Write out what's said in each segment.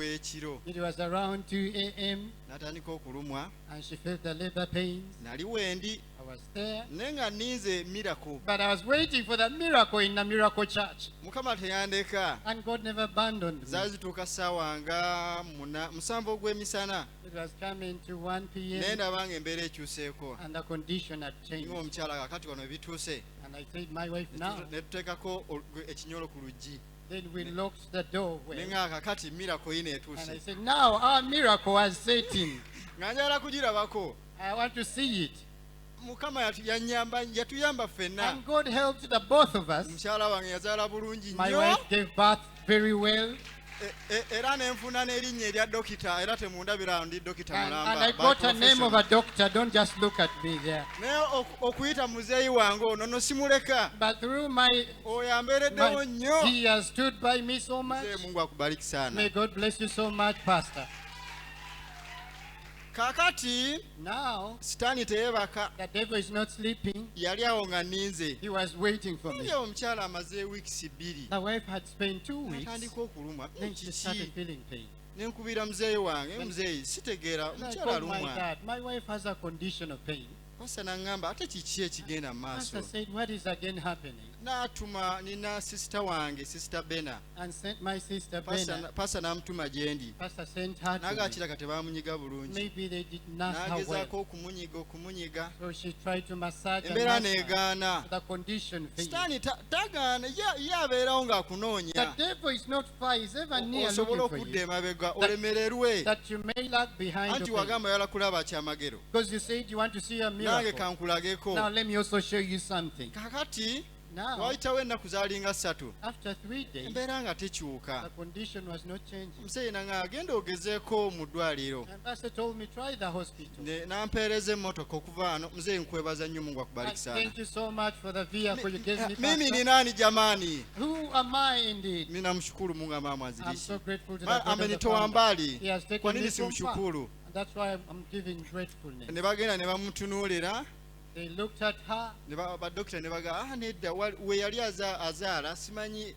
gw'ekiro. It was around 2 a.m. N'atandika okulumwa. and she felt the labor pains. Nali wendi. I was there. Naye nga nninze miracle. But I was waiting for the miracle in the miracle church. Mukama teyandeka. And God never abandoned me. Zazituuka ssaawa nga 7 ogw'emisana. It was coming to 1 p.m. Naye ndaba nga embeera ekyuseeko. and the condition had changed. Ng'omukyala kakati wano ebituuse. And I said, my wife now. Ne tuteekako ekinyolo ku luggi. Then we locked the doorway. Ne nga kakati miracle yino And I etuuse. said, now our miracle has set in. Nga njagala kugirabako. I want to see it. Mukama yatuyamba ffenna. And God helped the both of us. Mukyala wange yazaala bulungi My nnyo. wife gave birth very well. Era nenfuna n'erinnya erya dokita era temundabira ndi dokita mulamba. And I got a name of a doctor. Don't just look at me there. Naye okuyita muzeeyi wange ono no simuleka. But through my, Oyo ambeereddewo nnyo. he has stood by me so much. Mzee Mungu akubariki sana. May God bless you so much, Pastor. Kakati Now, sitaani teyeebaka. the devil is not sleeping. Yali awo nga nninze. He was waiting for me. Naye omukyala amaze wiikisi 2. The wife had spent 2 weeks. Natandika okulumwa. Then she started Kiki. feeling pain. Ne nkubira muzeeyi wange. Muzeeyi sitegeera And I omukyala told my alumwa. dad, my wife has a condition of pain. Pastor n'aŋŋamba ate kiki ekigenda mu Pastor maaso. said, what is again happening? N'atuma nina sisita wange sisita Bena. And sent my sister Bena. Pastor n'amutuma gye ndi. Pastor sent her to me. N'agaakiraka tebaamunyiga bulungi. Maybe they did not have well. N'agezaako okumunyiga. So she tried to massage and Embeera massage. n'egaana. The condition failed. Sitaani tagaana ye abeerawo ng'akunoonya. The devil is not far, he's ever near Osobola looking for okudda you. emabega olemererwe. That you may lag behind Anti the pain. wagamba yala kulaba kyamagero. Because you said you want to see a Nange miracle. kankulageko. Now let me also show you something. Kakati Now, wayitawo ennaku zaalinga 3. after 3 days, Embeera nga tekyuka. the condition was not changing. Muzeeyi nga agenda ogezeeko mu ddwaliro. And Pastor told me, try the hospital. N'ampeereza emmotoka okuva wano. Muzeeyi nkwebaza nnyo Mungu And akubariki sana. thank you so much for the vehicle you gave me, Mimi ni Pastor. nani jamani? Who am I indeed? Ninamshukuru Mungu ambaye I'm mwanzilishi. so grateful to the God of the Amenitoa Father. mbali. He has Kwa taken nini me from far. simshukuru? And that's why I'm giving gratefulness. Ne bagenda ne bamutunuulira. They looked at her. Badokita ne baga nedda we yali azaala simanyi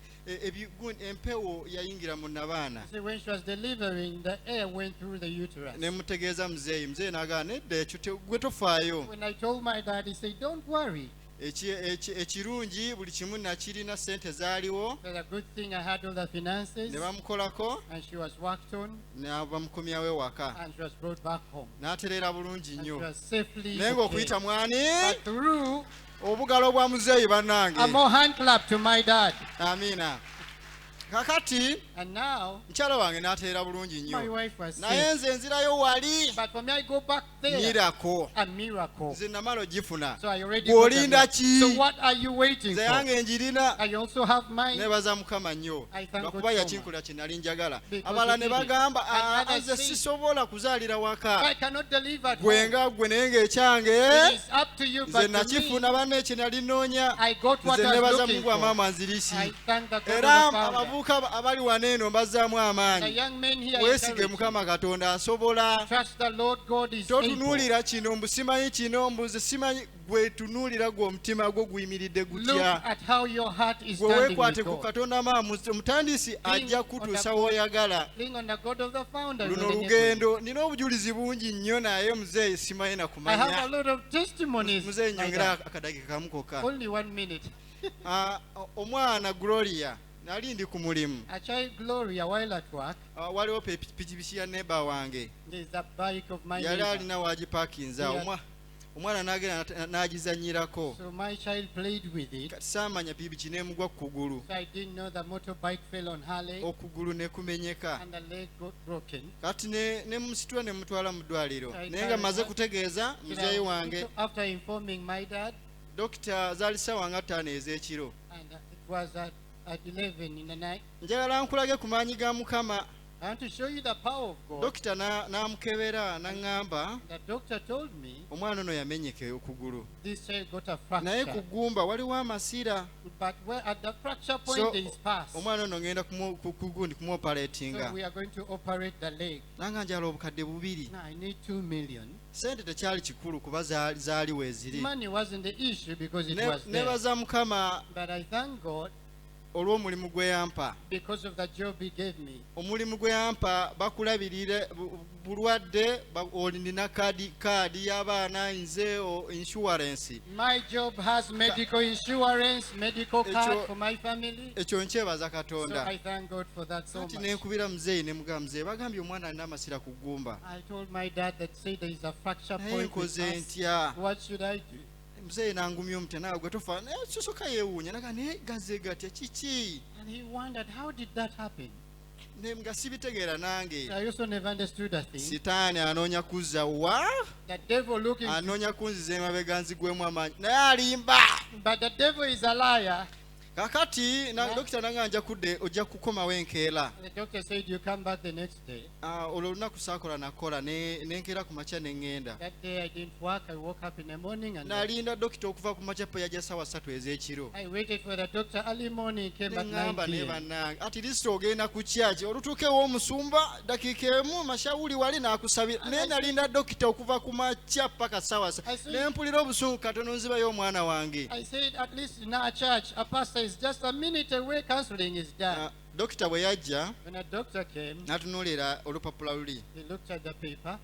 empewo yayingira mu nabaana. See, when she was delivering, the air went through the uterus. Ne mutegeeza muzeeyi. Muzeeyi n'agamba nedda ekyo gwe tofaayo. When I told my dad, he said, don't worry. Ekirungi buli kimu nakirina ssente zaaliwo. It was a good thing I had all the finances. Ne bamukolako. And she was worked on. Ne bamukomyawo ewaka. And she was brought back home. N'atereera bulungi And she nnyo. was safely Naye ng'okuyita okay. mwani. But through Obugalo bwa muzeeyi bannange. a more hand clap to my dad. Amiina. Kakati And now, mukyala wange n'ateera bulungi my nnyo. wife was Naye safe. nze nzirayo wali. But for me, I go back there. Mirako. A miracle. Nze namala ogifuna. So I already got a Bw'olinda miracle. ki? So what are you waiting Nze for? yange njirina. I also have mine. Nebaza Mukama nnyo. I thank Lwakuba God so yakinkola kye nali njagala. Because Abalala he ne did it. bagamba And others nze say, sisobola kuzaalira waka. I cannot deliver at Gwe home. nga gwe naye ng'ekyange. It is up to you, Nze but to me, nakifuna banne kye nali nnoonya. I got what Nze I was nebaza looking Mungu amaama for. nzirisi. I thank the God Era of the Father. abavubuka abali wano eno mbazzaamu The amaanyi. young men here Weesige encourage you. Mukama Katonda asobola. Trust the Lord God is able. Totunuulira kino mbu simanyi kino mbuze simanyi gwe tunuulira gwe omutima gwo guyimiridde Look gutya. at how your heart is Gwe standing weekwate with ku God. Katonda maamu omutandisi ajja kutuusa w'oyagala. Cling on the God of the founder. Luno will enable you. lugendo nina obujulizi bungi nnyo naye muzeeyi simanyi na I have a kumanya. lot of testimonies. Muzeeyi like nyongera that. akadakika kamu kokka. Only 1 minute. Omwana Gloria nali ndi ku mulimu. A child Gloria, while at work, Waliwo pikipiki ya neighbor wange. there's a bike of my Yali neighbor. alina wagipakinza. Yeah. Omwana n'agenda n'agizannyirako. So my child played with it. Kati saamanya pikipiki n'emugwa ku kugulu. So I didn't know the motorbike fell on her leg Okugulu ne kumenyeka. and the leg got broken. Kati ne musitula ne mutwala mu ddwaliro. Right, Naye nga maze right. kutegeeza muzeeyi wange. After informing my dad, Dokita zaali ssaawa nga 5 ez'ekiro. and it was at 11 in the night. Njagala nkulage ku maanyi ga Mukama. I want to show you the power of God. Dokita n'amukebera n'aŋŋamba The doctor told me omwana ono yamenyeka okugulu. this child got a Naye fracture. ku ggumba waliwo amasira. But where at the fracture point So, there is pus. omwana ono ngenda ku gundi So kumwoperatinga. we are going to operate the leg. Nanga njala obukadde 2. Now I need 2 million. Sente tekyali kikulu kuba zaaliwo eziri. Money wasn't the issue because it was there. Nebaza Mukama But I thank God olw'omulimu gwe yampa. because of the job he gave me. Omulimu gwe yampa bakulabirire bulwadde olina kaadi y'abaana nze insurance. My job has medical insurance, medical card for my family. Ekyo nkyebaza So Katonda. I thank God for that so Kati much. nenkubira muzeeyi ne mugamba muzeeyi bagambye omwana alina amasira ku ggumba. I told my dad that said there is a fracture Naye point with nkoze us. ntya? What should I do? Muzeeyi n'angumya omutya naawe gwe tofa naye sosoka yeewuunya naga naye gaze gatya kiki? And he wondered, how did that happen? Ne nga sibitegeera nange. I also never understood a thing. Sitaani anoonya kuzza wa? The devil looking, Anoonya kunziza emabega nzigwemu amaanyi naye alimba. but the devil is a liar. Kakati dokita nanga nja kudde ojja kukomawo enkeera. The doctor said you come back the next day. Olwo olunaku saakola nakola nenkeera ku makya ne ŋŋenda. That day I didn't work. I woke up in the morning and Nalinda dokita okuva ku makya pe yajja ssaawa 3 ez'ekiro. I waited for the doctor early morning. He came at 9 Neŋŋamba naye p.m. bannange ati lisiti ogenda ku kyaki olutuukewo omusumba dakiika emu mashawuli wali n'akusabira naye nalinda dokita okuva ku makya paka ssaawa ne mpulira obusungu katono nzibayo omwana wange. I said, at least in our church, a pastor is just a minute away, counseling is done. Dokita bwe yajja When a doctor came, n'atunuulira olupapula luli he looked at the paper,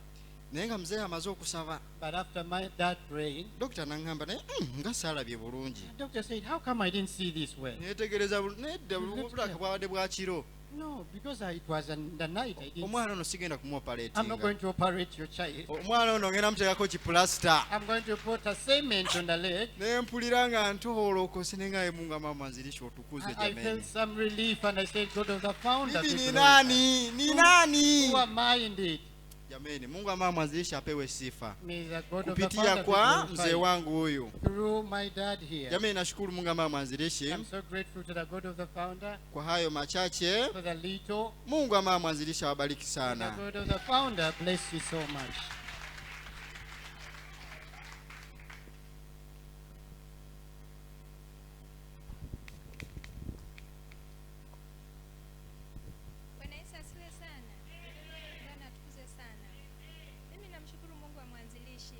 naye nga muzeeyi amaze okusaba. but after my dad praying, Dokita n'aŋŋamba naye nga saalabye bulungi. the doctor said, how come I didn't see this well? Neetegereza nedda bulaka bwabadde bwa kiro. No, because it was in the night. I didn't. Omwana ono sigenda I'm not kumuoperatinga. going to operate your child. Omwana ono ngenda muteekako kipulasita. I'm going to put a cement on the leg. Ne mpulira nga ntoolokose ne nga emunga mama nziriki otukuze I felt jameni. some relief and I said, God of the founder. Bibi be ni glorified." nani? Ni nani? Who am I indeed? Jameni, Mungu wa mama nzirishi apewe sifa. May the God of the Kupitia founder be kwa mzee glorified. wangu huyu. Through my dad here. Jameni, nashukuru Mungu wa mama nzirishi I'm so grateful to the God of the founder kwa hayo machache. for the little. Mungu wa mama nzirishi awabariki The sana. God of the founder bless you so much. Bwana Yesu asifiwe sana. Bwana atukuze sana. Mimi namshukuru Mungu wa mwanzilishi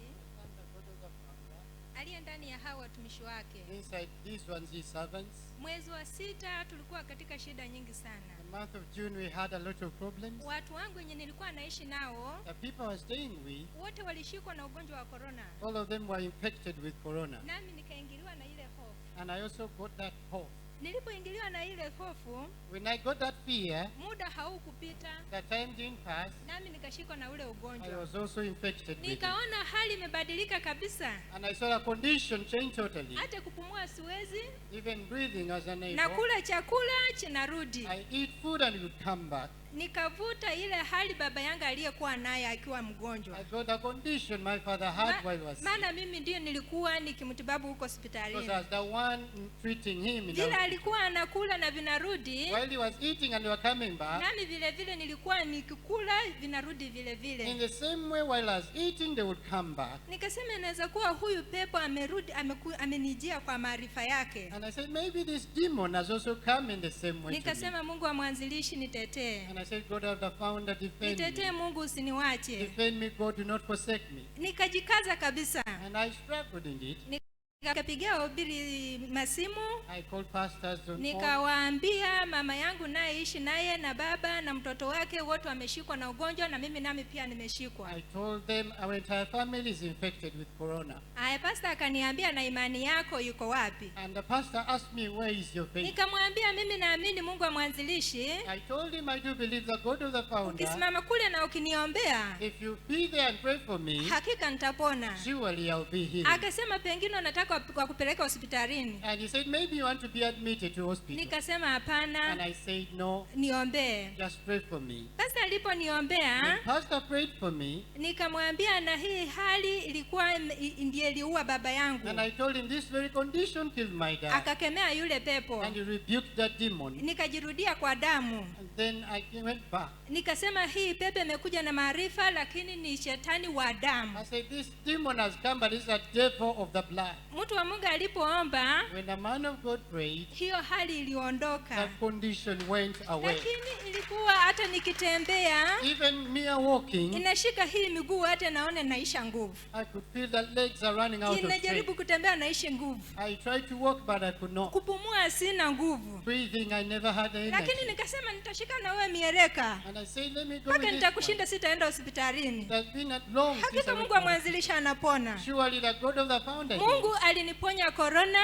aliye ndani ya hawa watumishi wake. Inside these ones, his servants. Mwezi wa 6 tulikuwa katika shida nyingi sana. The month of June, we had a lot of problems. Watu wangu wenye nilikuwa naishi nao The people I was staying with, wote walishikwa na ugonjwa wa corona, all of them were infected with corona. nami nikaingiliwa na ile hofu. And I also got that hope. Nilipoingiliwa na ile hofu, When I got that fear, muda haukupita, the time didn't pass. nami nikashikwa na ule I ugonjwa. was also infected with it. Nikaona hali imebadilika kabisa, And I saw the condition change totally. hata kupumua siwezi, Even breathing was unable. nakula chakula chinarudi. I eat food and it would come back. Nikavuta ile hali baba yangu aliyekuwa naye akiwa mgonjwa. I got a condition my father had while he was sick. Maana mimi ndiyo nilikuwa nikimtibabu huko Because hospitalini. I was the one treating him in Vile the, alikuwa anakula na vinarudi, while he was eating and we were coming back. nami vile vile nilikuwa nikikula vinarudi vile In vile. the same way, while I was eating, they would come back. Nikasema inaweza kuwa huyu pepo amerudi, amenijia kwa maarifa yake. And I said, maybe this demon has also come in the same way to me. Nikasema Mungu wa mwanzilishi nitetee. And I said, God of the founder, defend Nitetee me. Mungu, usiniwache. Defend me, God, do not forsake me. Nikajikaza kabisa. And I struggled in it. Nikapigia wahubiri masimu, I called pastors on phone. nikawaambia mama yangu nayeishi naye na baba na mtoto wake wote wameshikwa na ugonjwa, na nami pia nimeshikwa. I told them our entire family is infected with corona. Aya, pasta akaniambia, na imani yako yuko wapi? And the pastor asked me, where is your faith? Nikamwambia mimi naamini Mungu wa mwanzilishi, I told him I do believe the God of the founder. ukisimama kule na ukiniombea, If you be there and pray for me, hakika nitapona. surely I'll be healed. Akasema pengine unataka kwa kupeleka hospitalini. And he said, maybe you want to be admitted to hospital. Nikasema And hapana, I said, no, niombee. just pray for me. Pasta aliponiombea, When pastor prayed for me, nikamwambia na hii hali ilikuwa ndiye iliua baba yangu. and I told him this very condition killed my dad. Akakemea yule pepo. And he rebuked that demon. Nikajirudia kwa damu. And then I went back. Nikasema hii pepo imekuja na maarifa, lakini ni shetani wa damu. I said, this demon has come, but it's a devil of the blood. mtu wa Mungu alipoomba, when the man of God prayed, hiyo hali iliondoka. that condition went away. Lakini ilikuwa hata nikitembea, Even mere walking, inashika hii miguu, hata naona naisha nguvu. I could feel that legs are running out of Ninajaribu strength. kutembea, naisha nguvu. I tried to walk, but I could not. Kupumua sina nguvu. Breathing, I never had the Lakini energy. nikasema nitashika na wewe mieleka. And I said, let me go Mpaka with this nitakushinda, one. sitaenda hospitalini. It has been at long since Hakika I Mungu went to amwanzilisha anapona. Surely the God of the founder Mungu heals. aliniponya korona,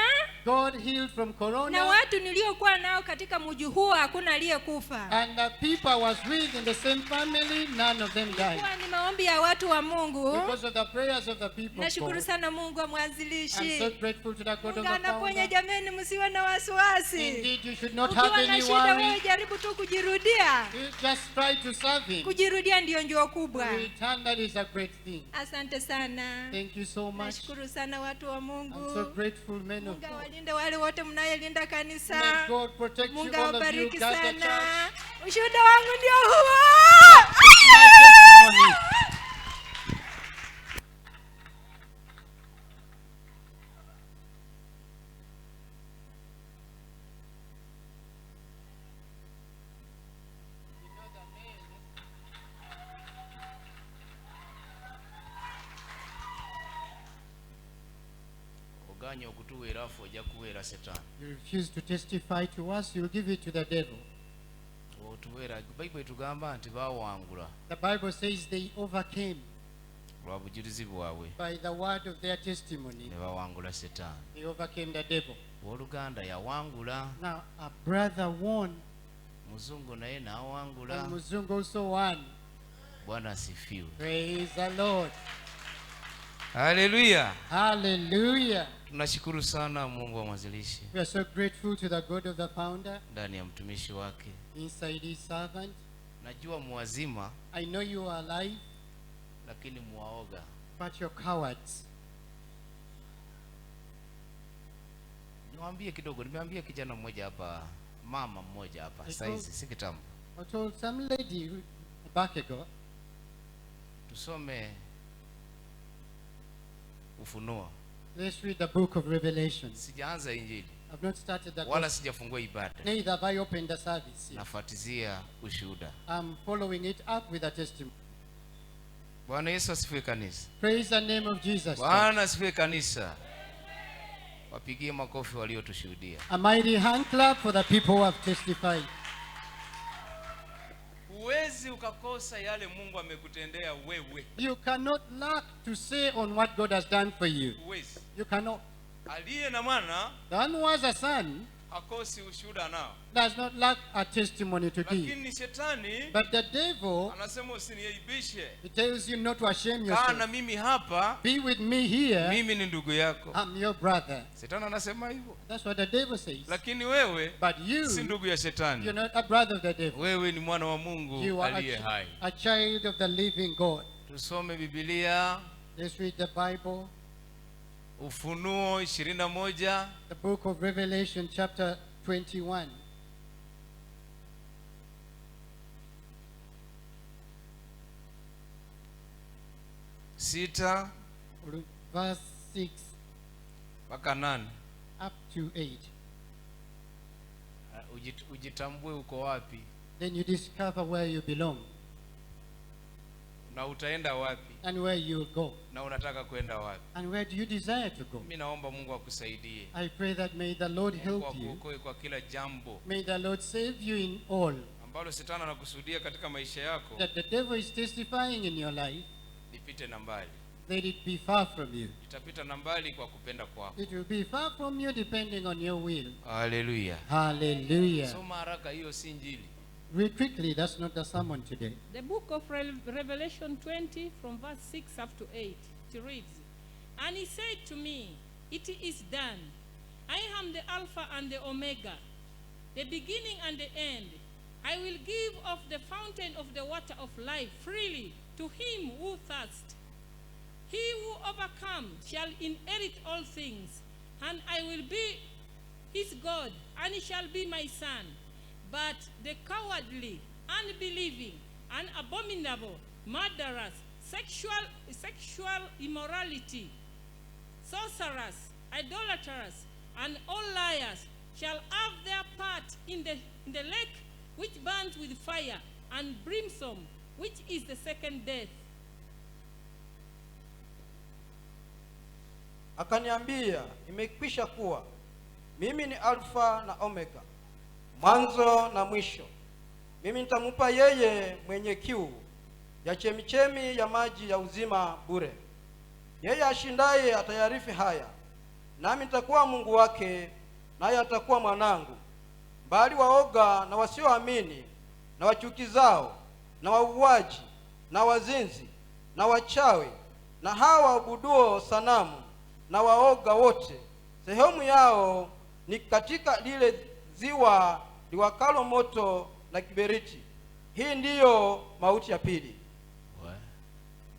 God healed from na corona, watu niliokuwa nao katika mji huo hakuna aliyekufa. and the people I was with in the same family, none of them died. Kwa ni maombi ya watu wa Mungu. Because of the prayers of the people of Nashukuru God. sana Mungu I'm amwanzilishi. so grateful to the God of Mungu the anaponya, founder. jameni, msiwe na wasiwasi. Indeed, you should not have Ukiwa na any shida, wewe worry. jaribu tu kujirudia. You just try to serve Him. Kujirudia ndio njoo kubwa. Return, that is a great thing. Asante sana. Thank you so much. Nashukuru sana watu wa I'm so Mungu. grateful, men of Mungu God. awalinde wale wote mnayelinda May kanisa. God protect you, Mungu all of you, awabariki guard the sana. church. Ushuhuda wangu ndio huo. My testimony. oganya okutuweera afu ojja kuweera setaani. You refuse to testify to us, you'll give it to the devil. Otuweera bayibuli etugamba nti baawangula The Bible says they overcame lwa bujulizi bwabwe by the word of their testimony. ne bawangula setaani. They overcame the devil. Owooluganda yawangula, Now, a brother won, muzungu naye n'awangula. and Muzungu also won. Bwana asifiwe. Praise the Lord. Haleluya. Hallelujah. Tunashukuru sana Mungu wa mwanzilishi We are so grateful to the God of the founder, ndani ya mtumishi wake. inside his servant. Najua muwazima I know you are alive, lakini muwaoga. but you're cowards. Niwaambie kidogo, nimeambia kijana mmoja hapa, mama mmoja hapa saizi si kitambo, I told some lady back ago, tusome Ufunuo. let's read the book of Revelation. Sijaanza injili I've not started the wala gospel, sijafungua ibada, neither have I opened the service yet. nafuatizia ushuhuda. I'm following it up with a testimony. Bwana Yesu asifiwe kanisa. Praise the name of Jesus. Bwana asifiwe kanisa. Wapigie makofi waliotushuhudia. A mighty hand clap for the people who have testified. Huwezi ukakosa yale Mungu amekutendea wewe. You cannot lack to say on what God has done for you. Huwezi. You cannot. Aliye na mwana The one who has a son hakosi ushuhuda nao. does not lack a testimony to give. Lakini shetani But the devil, anasema usiniaibishe. he tells you not to shame Kaa na yourself. mimi hapa, Be with me here. mimi ni ndugu yako. I'm your brother. Shetani anasema hivyo. That's what the devil says. Lakini wewe But you, si ndugu ya you're shetani. not a brother of the devil. Wewe ni mwana wa Mungu You are aliye hai. a child of the living God. Tusome Biblia, Let's read the Bible. Ufunuo 21 The book of Revelation chapter 21. sita Verse 6 mpaka 8. up to 8. Ujitambue uko wapi Then you discover where you belong na utaenda wapi and where you'll go. na unataka kwenda wapi. And where do you desire to go? Mimi naomba Mungu akusaidie. I pray that may the Lord Mungu help you. akuokoe kwa kila jambo May the Lord save you in all ambalo shetani anakusudia katika maisha yako that the devil is testifying in your life. lipite na mbali. Let it be far from you. Litapita na mbali kwa kupenda kwako. It will be far from you depending on your will. Haleluya. Hallelujah. Soma haraka, hiyo si injili. Read quickly, that's not the sermon today. The book of Revelation 20 from verse 6 up to 8. It reads, And he said to me, It is done. I am the Alpha and the Omega, the beginning and the end. I will give of the fountain of the water of life freely to him who thirsts. He who overcomes shall inherit all things, and I will be his God, and he shall be my son. But the cowardly, unbelieving, and abominable, murderers, sexual immorality, sorcerers, idolaters, and all liars shall have their part in the lake which burns with fire and brimstone, which is the second death. Akaniambia, imekwisha kuwa mimi ni Alfa na Omega, mwanzo na mwisho. Mimi nitampa yeye mwenye kiu ya chemichemi ya maji ya uzima bure. Yeye ashindaye atayarifi haya, nami nitakuwa Mungu wake, naye atakuwa mwanangu. Bali waoga na wasioamini na wachukizao na wauaji na wazinzi na wachawi na hawa waabuduo sanamu na waoga wote, sehemu yao ni katika lile ziwa liwakalo moto na kiberiti. Hii ndiyo mauti ya pili.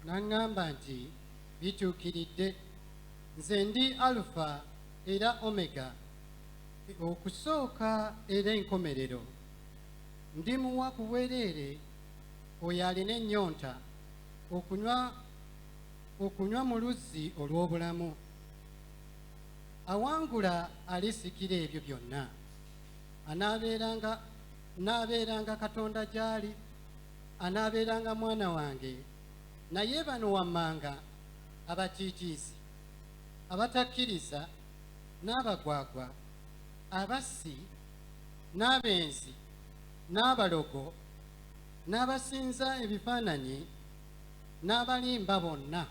Nangamba nti bituukiridde, nze ndi Alpha era Omega, okusooka era enkomerero. Ndimuwa ku bwereere oyo alina ennyonta okunywa mu luzzi olw'obulamu. Awangula alisikira ebyo byonna, anaabeeranga Katonda gy'ali, anaabeeranga mwana wange. Naye bano wammanga abatiitiizi, abatakkiriza, n'abagwagwa, abassi, n'abenzi, n'abalogo, n'abasinza ebifaananyi, n'abalimba bonna,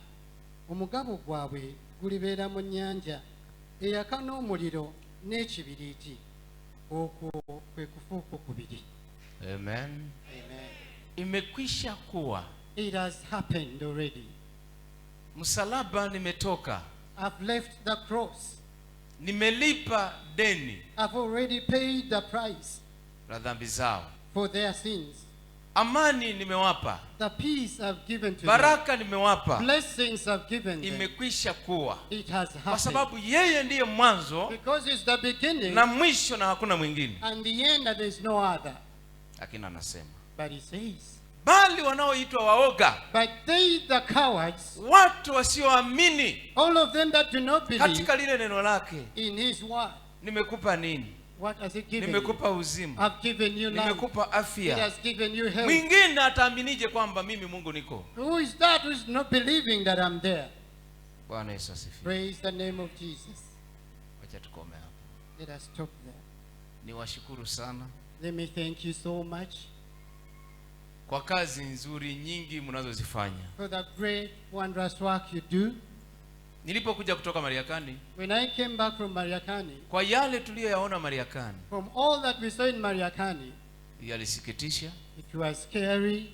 omugabo gwabwe gulibeera mu nnyanja eyaka n'omuliro n'ekibiriiti. Okwo kwe kufuuko kubiri. Amen. Amen. Imekwisha kuwa. It has happened already. Msalaba nimetoka. I've left the cross. Nimelipa deni I've already paid the price la dhambi zao. for their sins. Amani nimewapa. The peace I've given to them. Baraka nimewapa. Blessings I've given them. Imekwisha kuwa. It has Kwa happened. sababu yeye ndiye mwanzo Because it's the beginning na mwisho na hakuna mwingine. and the end, and there's no other. Lakini anasema, But he says, bali wanaoitwa waoga, but they, the cowards, watu wasioamini all of them that do not believe katika lile neno lake, in his word, nimekupa nini? what has he given Nimekupa you? uzima, I've given you life. nimekupa It afya. has given you health. Mwingine ataaminije kwamba mimi Mungu niko? Who is that who is not believing that I'm there? Bwana Yesu asifiwe. Praise the name of Jesus. Wacha tukome hapo. Let us stop there. Niwashukuru sana Let me thank you so much kwa kazi nzuri nyingi mnazozifanya. for the great, wondrous work you do. Nilipokuja kutoka Mariakani, When I came back from Mariakani, kwa yale tuliyoyaona Mariakani, from all that we saw in Mariakani, yalisikitisha. it was scary.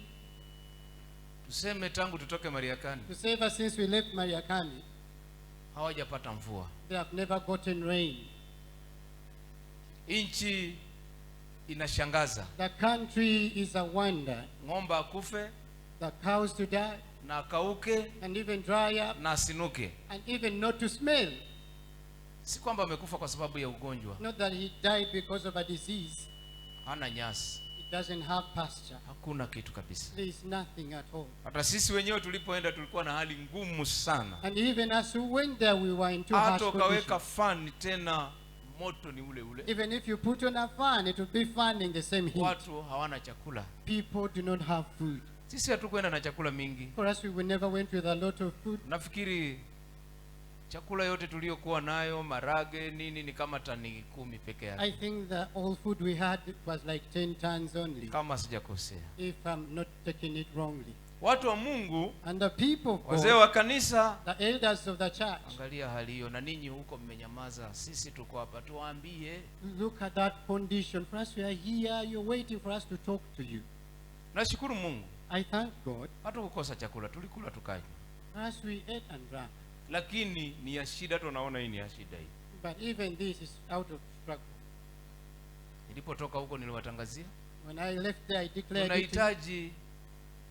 Tuseme tangu tutoke Mariakani To say ever since we left Mariakani, hawajapata mvua. they have never gotten rain. Nchi inashangaza. The country is a wonder. Ng'ombe akufe The cows to die na akauke and even dry up na asinuke. and even not to smell. Si kwamba amekufa kwa sababu ya ugonjwa, Not that he died because of a disease. hana nyasi, It doesn't have pasture. hakuna kitu kabisa. There is nothing at all. Hata sisi wenyewe tulipoenda tulikuwa na hali ngumu sana. And even as we went there, we were in too harsh Hata ukaweka conditions. fani tena moto ni ule ule. Even if you put on a fan, it will be fanning the same heat. Watu hawana chakula. People do not have food. Sisi hatukwenda na chakula mingi. For us, we never went with a lot of food. Nafikiri chakula yote tuliyokuwa nayo, marage nini, ni kama tani 10 peke I yake, think the all food we had was like 10 tons only, kama sijakosea. if I'm not taking it wrongly. Watu wa Mungu, And the people of wazee God, wa kanisa, the elders of the church, angalia hali hiyo. Na ninyi huko mmenyamaza, sisi tuko hapa, tuwaambie. look at that condition. For us, we are here. You're waiting for us to talk to you. Nashukuru Mungu, I thank God. hatukukosa chakula, tulikula tukanywa, For us, we ate and drank. lakini ni ya shida. Tunaona hii ni ya shida hii. But even this is out of struggle. Nilipotoka huko niliwatangazia When I left there, I declared it. tunahitaji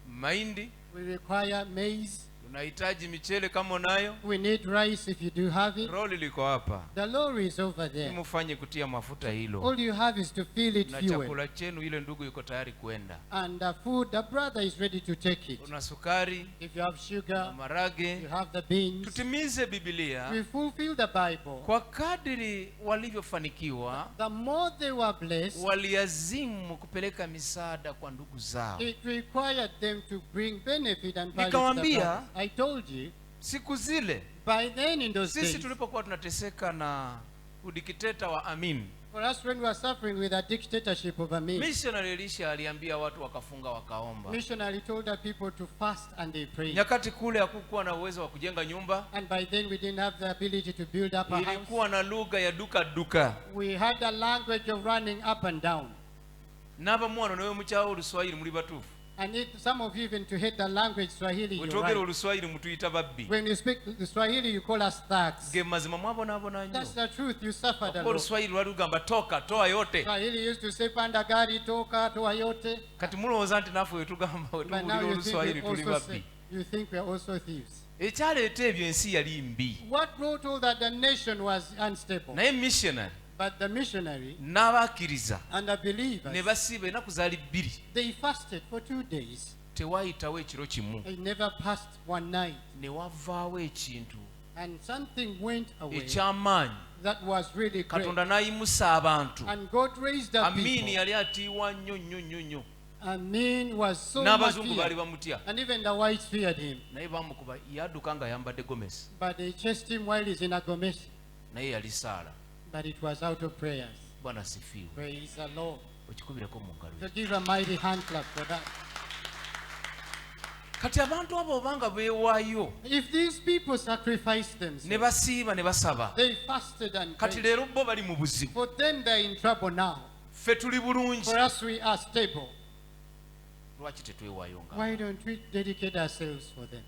mahindi, We require maize, Unahitaji michele kama unayo? We need rice if you do have it. Roli liko hapa. The lorry is over there. Mufanye kutia mafuta hilo. All you have is to fill it Na fuel. chakula chenu ile ndugu yuko tayari kwenda. And the food, the brother is ready to take it. Una sukari, If you have sugar, marage. you have the beans. Tutimize Biblia We fulfill the Bible. kwa kadiri walivyofanikiwa. The more they were blessed, Waliazimu kupeleka misaada kwa ndugu zao. it required them to bring benefit and value to the Nikamwambia, brothers. I told you, Siku zile by then in those sisi days, tulipokuwa tunateseka na udikteta wa Amin, for us when we were suffering with the dictatorship of Amin, missionary Elisha aliambia watu wakafunga wakaomba. missionary told the people to fast and they prayed. Nyakati kule hakukuwa na uwezo wa kujenga nyumba, And by then we didn't have the ability to build up a house. ilikuwa na lugha ya duka duka. We had a language of running up and down. Naba mwana newe muchawo Oluswahili muri batufu. And some of you even to hate the language Swahili, you're Wetogera right. Oluswahili mutuyita babbi. When you speak the Swahili, you call us thugs. Ge mazima mwabona abona That's nnyo. the truth. You suffered a lot. Oluswahili lwalugamba toka toa yote. Swahili used to say panda gari toka toa yote. Kati mulowooza nti naffe wetugamba But now wetubulira you Oluswahili think, tuli babbi. you think we are also thieves. Ekyaleeta ebyo ensi yali mbi. What brought all that? The nation was unstable. Naye missionary But the missionary n'abakkiriza and the believers, ne basiiba ennaku zaali bbiri. they fasted for 2 days. Tewaayitawo ekiro kimu They never passed one night. ne wavaawo ekintu And something went away ekyamaanyi. that was really great. Katonda n'ayimusa abantu. And God raised up Amiini people. yali atiibwa nnyo nnyo nnyo nnyo. Amin was so much N'abazungu baali feared. bamutya. And even the whites feared him. Naye baamukuba yadduka nga ayambadde gomesi. But they chased him while he's in a Gomesh. Naye yali saala. But it was out of prayers. Bwana sifiwe. Praise the Lord. Okikubireko mu ngalo. So give a mighty hand clap for that. Kati abantu abo obanga beewaayo If these people sacrificed ne themselves, basiiba ne basaba, they fasted and kati prayed. leero bo bali mu buzibu. For them, they're in trouble now. Ffe tuli bulungi. For us, we are stable. Lwaki tetwewaayo nga Why don't we dedicate ourselves for them?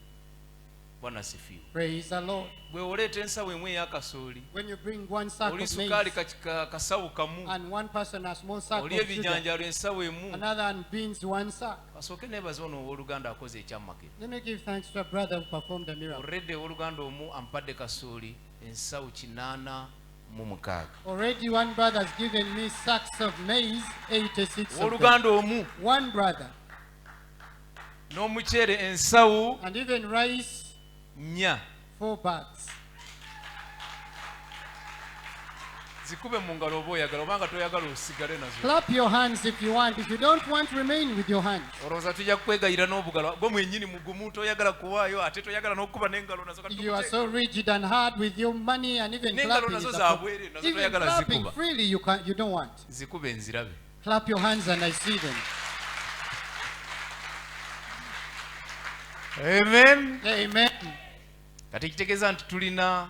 Bwana sifiwe. Praise the Lord. Bwe oleeta ensawo emu ey'akasooli, When you bring one sack oli of sukaali maize kasawo kamu, and one person a small sack oli of sugar, ebijanjaalo ensawo emu. another and beans one sack. Kasooke neebaza ono owooluganda akoze ekyamake. Let me give thanks to a brother who performed the miracle. Already owooluganda omu ampadde kasooli ensawo 86. Already one brother has given me sacks of maize, 86 of them. Owooluganda omu One brother. n'omuceere ensawo And even rice, 4. 4 bags. Zikube mu ngalo oba oyagala obanga toyagala osigale nazo. Clap your hands if you want. If you don't want, remain with your hands. Olowooza tujja kwegayira n'obugalo gwe mwennyini mugumu toyagala kuwaayo ate toyagala n'okuba n'engalo nazo kati You are so rigid and hard with your money and even N'engalo clapping. nazo is a za problem. bwere, nazo Even toyagala clapping zikuba. freely, you don't want. Zikube enzirabe. Clap your hands and I see them. Amen. Amen. Kati kitegeeza nti tulina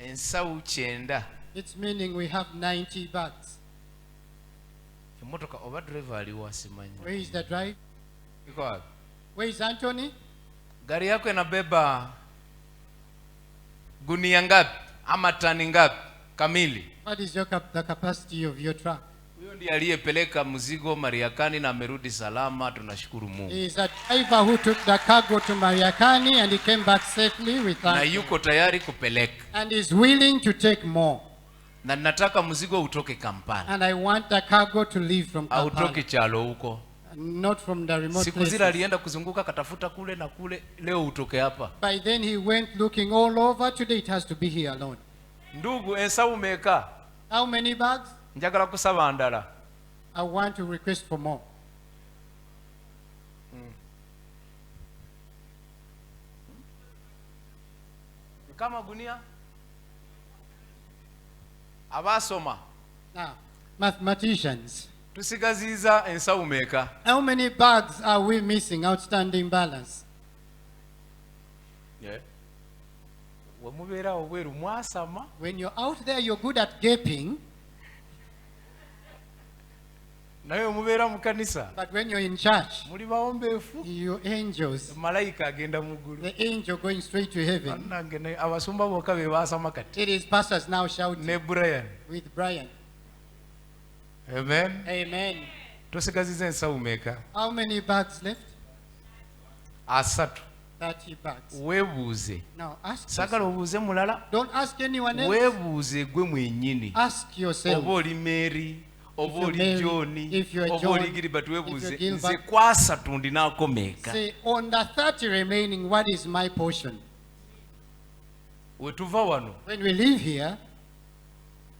ensawo 9. It's meaning we have 90 bags. Emmotoka oba driver aliwo asimanyi. Where is the drive? Iko wapi? Where is Anthony? Gari yako inabeba gunia ngapi ama tani ngapi kamili? What is the capacity of your truck? Huyo ndiye aliyepeleka mzigo Mariakani na amerudi salama, tunashukuru Mungu. He is a driver who took the cargo to Mariakani and he came back safely with Na us. yuko tayari kupeleka. And is willing to take more. Na nataka mzigo utoke Kampala. And I want the cargo to leave from Au Kampala, toke chalo huko. not from the remote Siku zile places. alienda kuzunguka katafuta kule na kule, leo utoke hapa. By then he went looking all over. Today it has to be here alone. Ndugu, ensawu meka? How many bags? Njagala kusaba ndala. I want to request for more. Kama gunia? Abasoma. Now, mathematicians, Tusigaziza ensawu meka? how many bags are we missing? Outstanding balance. Yeah. Wamubeera obweru mwasama. When you're out there, you're good at gaping, Naye omubeera mu kanisa. but when you're in church, Muli bawombeefu. you angels, Malayika agenda mu ggulu. the angel going straight to heaven. Bannange ne abasumba bokka be baasama kati. It is pastors now shouting Ne Brian. with Brian. Amen. Amen. Tosigaziza ensawu meka? How many bags left? 3. 30 bucks. weebuuze Now ask sagala yourself. obuuze mulala Don't ask anyone else. weebuuze gwe mwennyini Ask yourself. oba oli Mary oba you're oli Mary, John if you're oba John, oli Gilbert if weebuuze you're Gilbert, nze kwasatu ndinaako meeka Say, on the 30 remaining, what is my portion? we tuva wano When we leave here,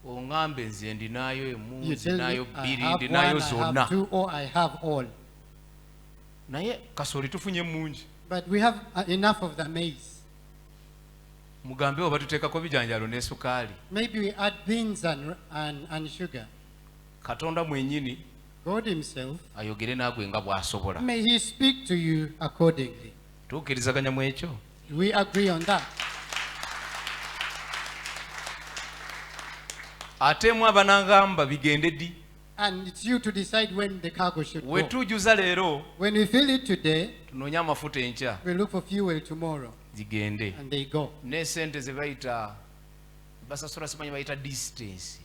oŋŋambe nze ndinaayo emu you tell ndinaayo me, I bbiri have ndinaayo one, I have zonna two, or I have all. naye kasooli tufunye mungi But we have enough of the maize. mugambe oba tuteekako bijanjalo ne sukaali Maybe we add beans and sugar. katonda mwennyini God himself, ayogere naagwe nga bw'asobola may he speak to you accordingly. tukkirizaganya mu ekyo Do we agree on that? ate mu abanangamba bigende ddi And it's you to decide when the cargo should we go. tujuza leero When we fill it today, tunoonye amafuta enkya we look for fuel tomorrow. zigende And they go. n'esente ze bayita basasula simanyi bayita distance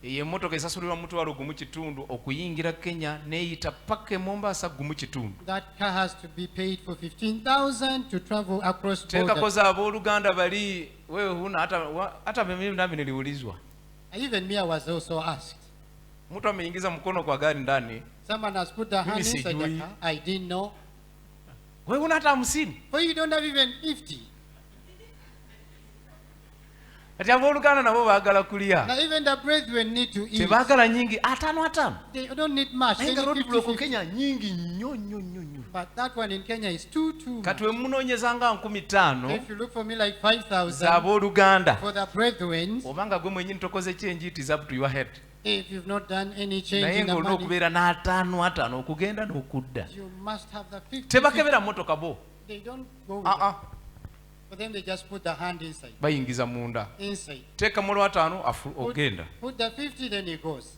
eyo emmotoka esasulirwa mutwalo gumu kitundu okuyingira Kenya neeyita paka e Mombasa gumu kitundu That car has to be paid for 15,000 to travel across teekako borders. z'abooluganda bali wewe huna hata mimi nami niliulizwa Even me, I was also asked. mtu ameingiza mkono kwa gari ndani Someone has put their hand Mimi inside the sijui. car. I didn't know. wewe huna hata 50 But you don't have even 50. kati abooluganda nabo baagala kulya Now even the brethren need to eat. tebaagala nyingi ataano They don't need much. naye nga Maybe roadblock 50. Kenya nyingi nnyo nnyo nnyo nnyo But that one in Kenya is too much. kati we munoonyeza nga 5,000 If you look for me like 5,000 z'abooluganda for the brethren, obanga gwe mwennyini tokoze change, it is up to your head if you've not done any change naye in the ng'olina money, okubeera n'ataano ataano okugenda n'okudda you must have the 50. tebakebera motoka bo They don't go with it. aa For them, they just put the hand inside. bayingiza munda Inside. teeka mu lwataano Put, ogenda put the 50, then he goes.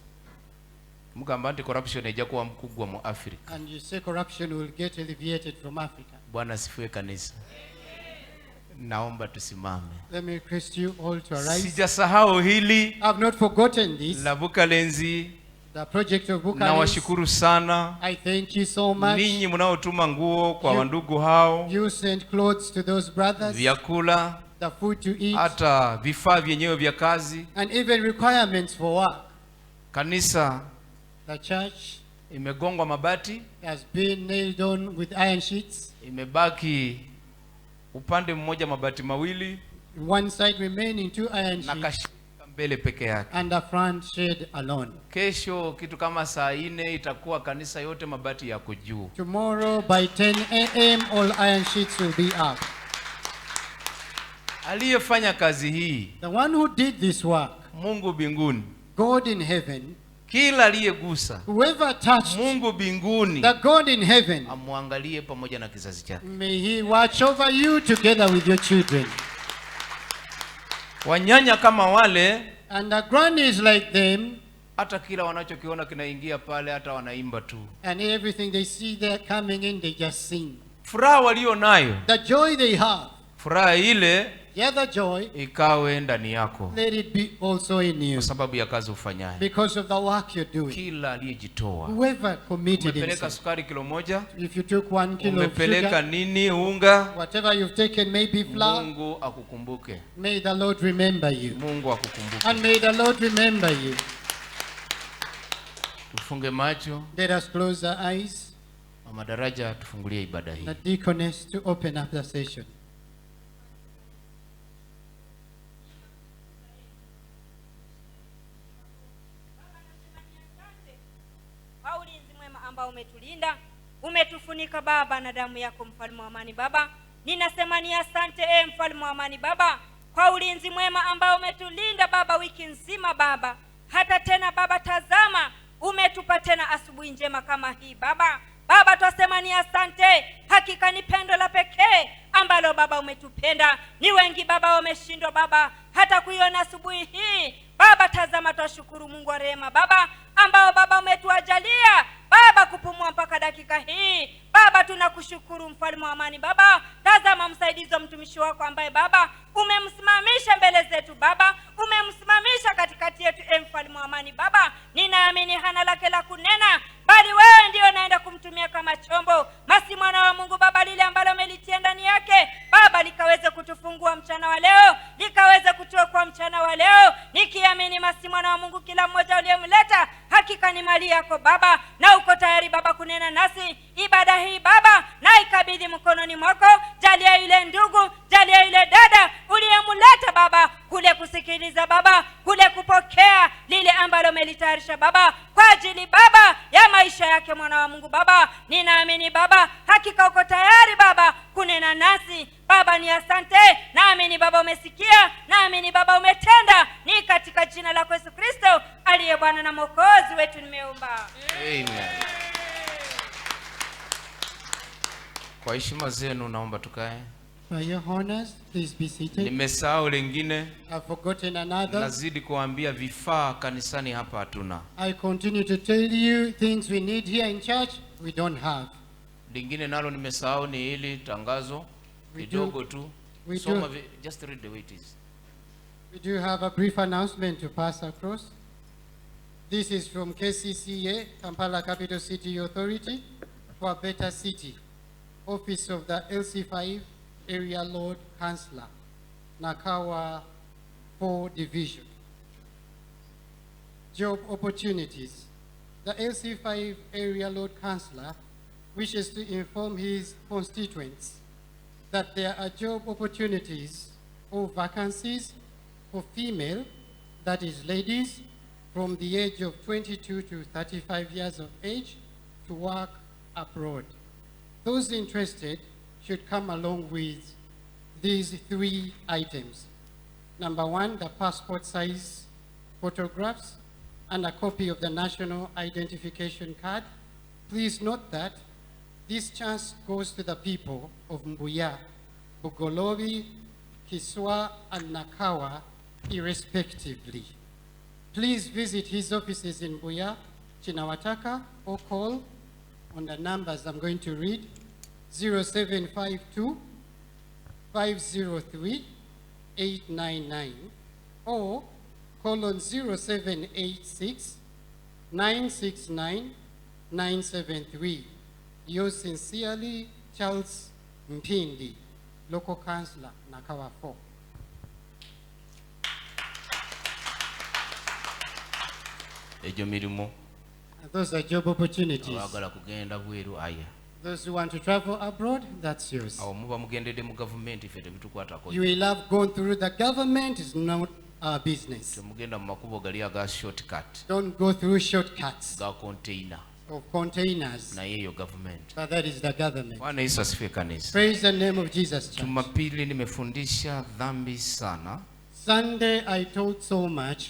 mugamba nti corruption ejja kuwa mukuggwa mu Africa. And you say corruption will get alleviated from Africa. Bwana sifiwe kanisa. Naomba tusimame. Let me request you all to arise. Sijasahau hili I've not forgotten this. la Bukalenzi. The project of Bukalis. Nawashukuru sana I thank you so much. ninyi mnaotuma nguo kwa You- wandugu hao, You sent clothes to those brothers, vyakula, the food to eat, hata vifaa vyenyewe vya kazi. and even requirements for work. Kanisa The church imegongwa mabati, has been nailed on with iron sheets. imebaki upande mmoja mabati mawili One side remaining, 2 iron na sheets, kashika mbele peke yake. and the front shed alone. Kesho kitu kama saa 4 itakuwa kanisa yote mabati yako juu. Tomorrow by 10 a.m. all iron sheets will be up. Aliyefanya kazi hii The one who did this work, Mungu mbinguni, God in heaven, kila aliyegusa whoever touched Mungu mbinguni the God in heaven, amwangalie pamoja na kizazi chake. may he watch over you together with your children. Wanyanya kama wale, And the grannies like them, hata kila wanachokiona kinaingia pale, hata wanaimba tu. and everything they see there coming in, they just sing. Furaha walio nayo, The joy they have, furaha ile the other joy, ikawe ndani yako, let it be also in you kwa sababu ya kazi ufanyayo. because of the work you're doing. Kila aliyejitoa, Whoever committed umepeleka himself, sukari kilo moja, if you took 1 kilo of umepeleka sugar, nini, unga, whatever you've taken, maybe flour, Mungu akukumbuke. may the Lord remember you. Mungu akukumbuke. And may the Lord remember you. Tufunge macho, Let us close our eyes. mama daraja tufungulie ibada hii. The deaconess to open up the session. Kwa ulinzi mwema ambao umetulinda, umetufunika Baba na damu yako, mfalme wa amani. Baba, ninasema ni asante mfalme wa amani Baba, kwa ulinzi mwema ambao umetulinda Baba wiki nzima Baba. Hata tena Baba, tazama umetupa tena asubuhi njema kama hii Baba. Baba, twasema ni asante. Hakika ni pendo la pekee ambalo Baba umetupenda. Ni wengi Baba wameshindwa Baba hata kuiona asubuhi hii Baba. Tazama, twashukuru Mungu wa rehema Baba, ambao Baba umetuajalia Baba kupumua mpaka dakika hii Baba. Tunakushukuru mfalme wa amani Baba. Tazama msaidizi wa mtumishi wako ambaye Baba umemsimamisha mbele zetu Baba, umemsimamisha katikati yetu mfalme wa amani Baba. Ninaamini hana lake la kunena, bali wewe ndio naenda kumtumia kama chombo. Masi mwana wa Mungu Baba, lile ambalo likaweze kutua kwa mchana wa leo, nikiamini masi mwana wa Mungu, kila mmoja uliyemleta hakika ni mali yako Baba, na uko tayari Baba kunena nasi. Ibada hii Baba na ikabidhi mkononi mwako. Jalia yule ndugu, jalia yule dada uliyemleta Baba kule kusikiliza Baba, kule kupokea lile ambalo umelitayarisha Baba kwa ajili Baba ya maisha yake mwana wa Mungu Baba. Ninaamini Baba hakika uko tayari Baba kunena nasi Baba. Ni asante, naamini Baba umesikia, naamini Baba umetenda. Ni katika jina lako Yesu Kristo aliye Bwana na Mwokozi wetu nimeomba, Amen. Kwa heshima zenu naomba tukae. For your honors, please be seated. Nimesahau lingine, I've forgotten another. nazidi kuambia vifaa kanisani hapa hatuna. I continue to tell you things we need here in church, we don't have. Lingine nalo nimesahau ni hili tangazo We kidogo do- tu. we Soma do- just read the way it is. We do have a brief announcement to pass across. This is from KCCA, Kampala Capital City Authority, for a better city. Office of the LC5 Area Lord Councillor, Nakawa 4 Division. Job opportunities. The LC5 Area Lord Councillor wishes to inform his constituents that there are job opportunities or vacancies for female, that is ladies, from the age of 22 to 35 years of age to work abroad. Those interested should come along with these 3 items. Number 1, the passport size photographs and a copy of the national identification card. Please note that this chance goes to the people of Mbuya, Bugolobi, Kiswa, and Nakawa, irrespectively. Please visit his offices in Mbuya, Chinawataka, or call on the numbers I'm going to read: 0752 503 899, or call on 0786 969 973. Yours sincerely, Charles Mpindi, Local Councillor, Nakawa 4. Ejo mirimu Those are job opportunities. abagala kugenda bweru aya. Those who want to travel abroad, that's yours. Awo muba mugendedde mu gavumenti ffe tebitukwatako. You will have gone through the government, is not our business. Temugenda mu makubo gali aga shortcut Don't go through shortcuts ga container of containers, naye eyo government. but that is the government. Bwana Yesu asifiwe kanisa. Praise the name of Jesus. Church. Jumapili nimefundisha dhambi sana. Sunday I told so much.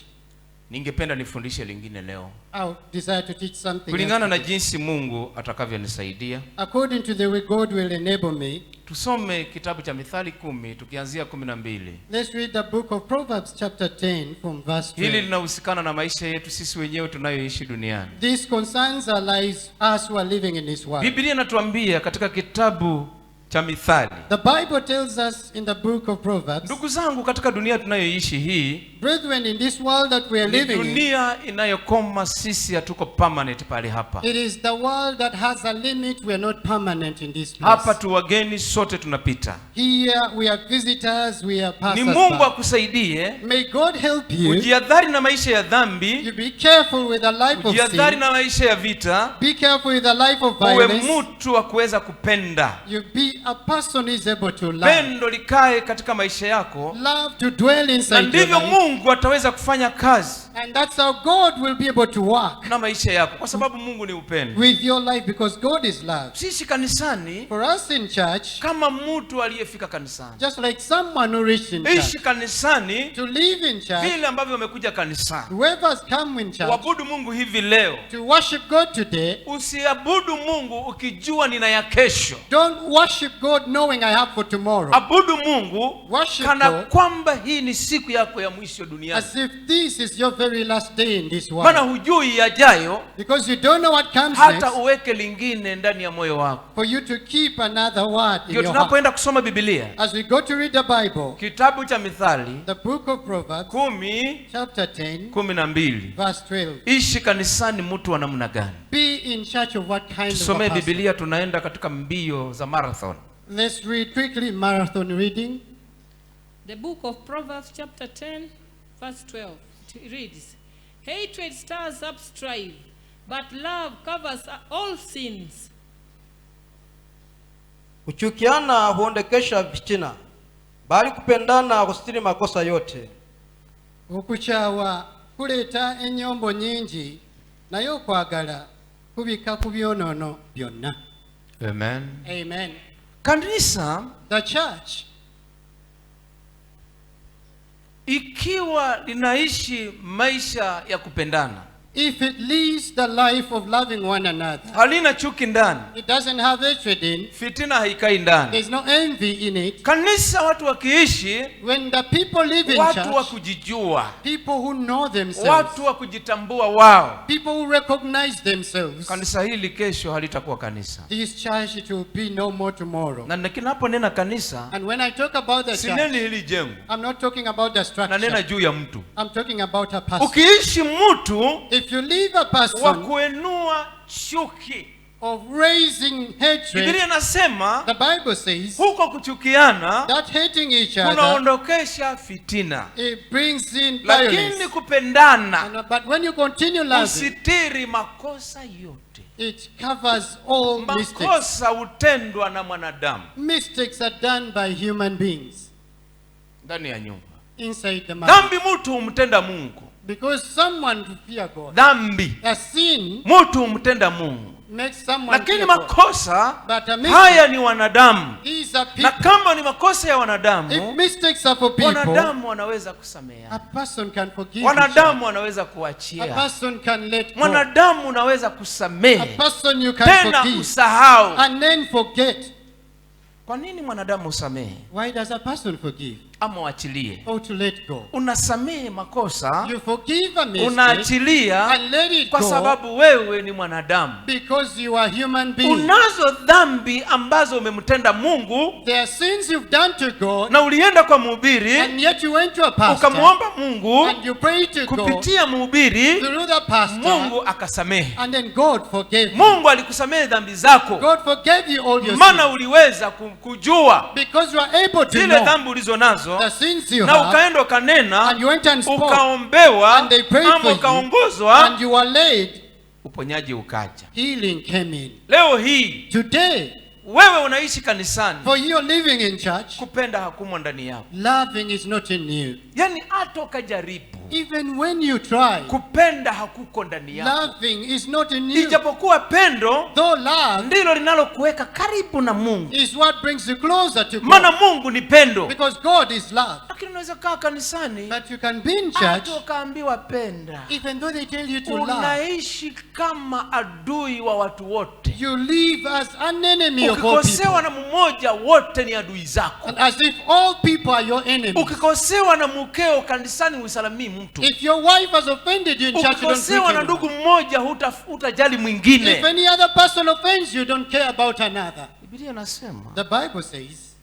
Ningependa nifundishe lingine leo I desire to teach something kulingana na else. jinsi Mungu atakavyonisaidia. According to the way God will enable me. Tusome kitabu cha Mithali 10 tukianzia 12. Let's read the book of Proverbs chapter 10 from verse Hili 12. linahusikana na maisha yetu sisi wenyewe tunayoishi duniani. This concerns our lives, us who are living in this world. Biblia inatuambia katika kitabu cha Mithali, The Bible tells us in the book of Proverbs, ndugu zangu, katika dunia tunayoishi hii brethren, in this world that we are ni living in, dunia inayokoma, sisi hatuko permanent pale hapa. it is the world that has a limit. We are not permanent in this place. Hapa tu wageni, sote tunapita. Here we are visitors, we are Ni passers Mungu by. akusaidie May God help you. ujiadhari na maisha ya dhambi, You be careful with the life of ujiadhari sin. na maisha ya vita, Be careful with the life of uwe violence. mtu wa kuweza kupenda. You be a person who is able to love. Pendo likae katika maisha yako, Love to dwell na inside your ndivyo life. Mungu ataweza kufanya kazi And that's how God will be able to work na maisha yako, kwa sababu Mungu ni upendo. with your life, because God is love. Sisi kanisani For us in church, kama mtu aliyefika kanisani, just like someone who reached in church, ishi kanisani to live in church, vile ambavyo umekuja kanisani. whoever's come in church, Uabudu Mungu hivi leo. to worship God today. Usiabudu Mungu ukijua nina ya kesho. Don't worship God knowing I have for tomorrow. Abudu Mungu Worship kana God kwamba hii ni siku yako ya mwisho duniani, as if this is your very last day in this maana world. hujui yajayo, Because you don't know what comes hata next, uweke lingine ndani ya moyo wako. for you to keep another word in Ndio your heart. tunapoenda kusoma Biblia, As we go to read the Bible, kitabu cha Mithali the book of Proverbs, 10:12. chapter 10, verse 12. Ishi kanisani mtu wa namna gani? Be in church of what kind of Tusomee a person? Biblia, tunaenda katika mbio za marathon. Let's read quickly marathon reading. The book of Proverbs chapter 10, verse 12. It reads, hatred stirs up strife, but love covers all sins. Kuchukiana huondekesha fitina, bali kupendana hustiri makosa yote. Okuchawa kuleta enyombo nyingi, naye okwagala kubika ku byonono byonna. Amen. Amen. Kanisa The church, ikiwa linaishi maisha ya kupendana, if it leads the life of loving one another, halina chuki ndani, it doesn't have hatred in, fitina haikai ndani. there's no envy in it. Kanisa watu wakiishi, When the people live in watu wa church, kujijua, people who know themselves, watu wa kujitambua wao, people who recognize themselves, kanisa hili kesho halitakuwa kanisa. this church, it will be no more tomorrow. Na ninaponena kanisa, And when I talk about the sineni church, hili jengo, I'm not talking about the na nena structure. juu ya mtu. I'm talking about a person. Ukiishi mtu If you leave a wa person kuenua chuki, of raising hatred, Biblia inasema the Bible says huko kuchukiana that hating each other, kunaondokesha fitina, it brings in lakini violence. kupendana But when you continue loving, usitiri makosa yote. it covers all mistakes. Makosa hutendwa na mwanadamu Mistakes are done by human beings ndani ya nyumba. inside the mind. Dhambi mtu humtenda Mungu. Because someone to fear God. Dhambi A sin mtu humtenda Mungu, makes someone lakini fear God. makosa But a haya mistake, ni wanadamu, these are na people. kama ni makosa ya If wanadamu, mistakes are for people, wanadamu wanaweza a kusameheana, person can forgive each other. wanadamu wanaweza A kuachia, person can let go. mwanadamu unaweza A kusamehe person you can tena forgive usahau. and then forget. Kwa nini mwanadamu usamehe Why does a person forgive ama uachilie? or to let go? Unasamehe makosa, You forgive a mistake unaachilia and let it kwa go sababu wewe ni mwanadamu. because you are human being. Unazo dhambi ambazo umemtenda Mungu There are sins you've done to God, na ulienda kwa mhubiri and yet you went to a pastor ukamwomba Mungu and you prayed to God kupitia mhubiri, through the pastor, Mungu akasamehe. and then God forgave you. Mungu alikusamehe dhambi zako, God forgave you all your maana sins uliweza kujua because you are able to zile know dhambi ulizo nazo, the sins you na have, ukaenda ukanena, and you went and spoke, ukaombewa and they prayed for ama you, ukaongozwa, and you were laid, uponyaji ukaja. healing came in. Leo hii Today, wewe unaishi kanisani, for you living in church, kupenda hakumo ndani yako. loving is not in you. Yani hata ukajaribu, Even when you try, kupenda hakuko ndani yako. loving is not in you. Ijapokuwa pendo Though love ndilo linalokuweka karibu na Mungu, is what brings you closer to maana God, Mungu ni pendo. because God is love. Lakini unaweza kaa kanisani But you can be in church, hata ukaambiwa penda, even though they tell you to love, unaishi kama adui wa watu wote. you live as an enemy of all Ukikosewa people, na mmoja, wote ni adui zako. and as if all people are your enemies. Ukikosewa na mkeo kanisani, usalimii mtu. If your wife has offended you in church, you don't greet Ukikosewa na anyone. ndugu mmoja, hutajali mwingine. If any other person offends you, don't care about another. Biblia inasema The Bible says,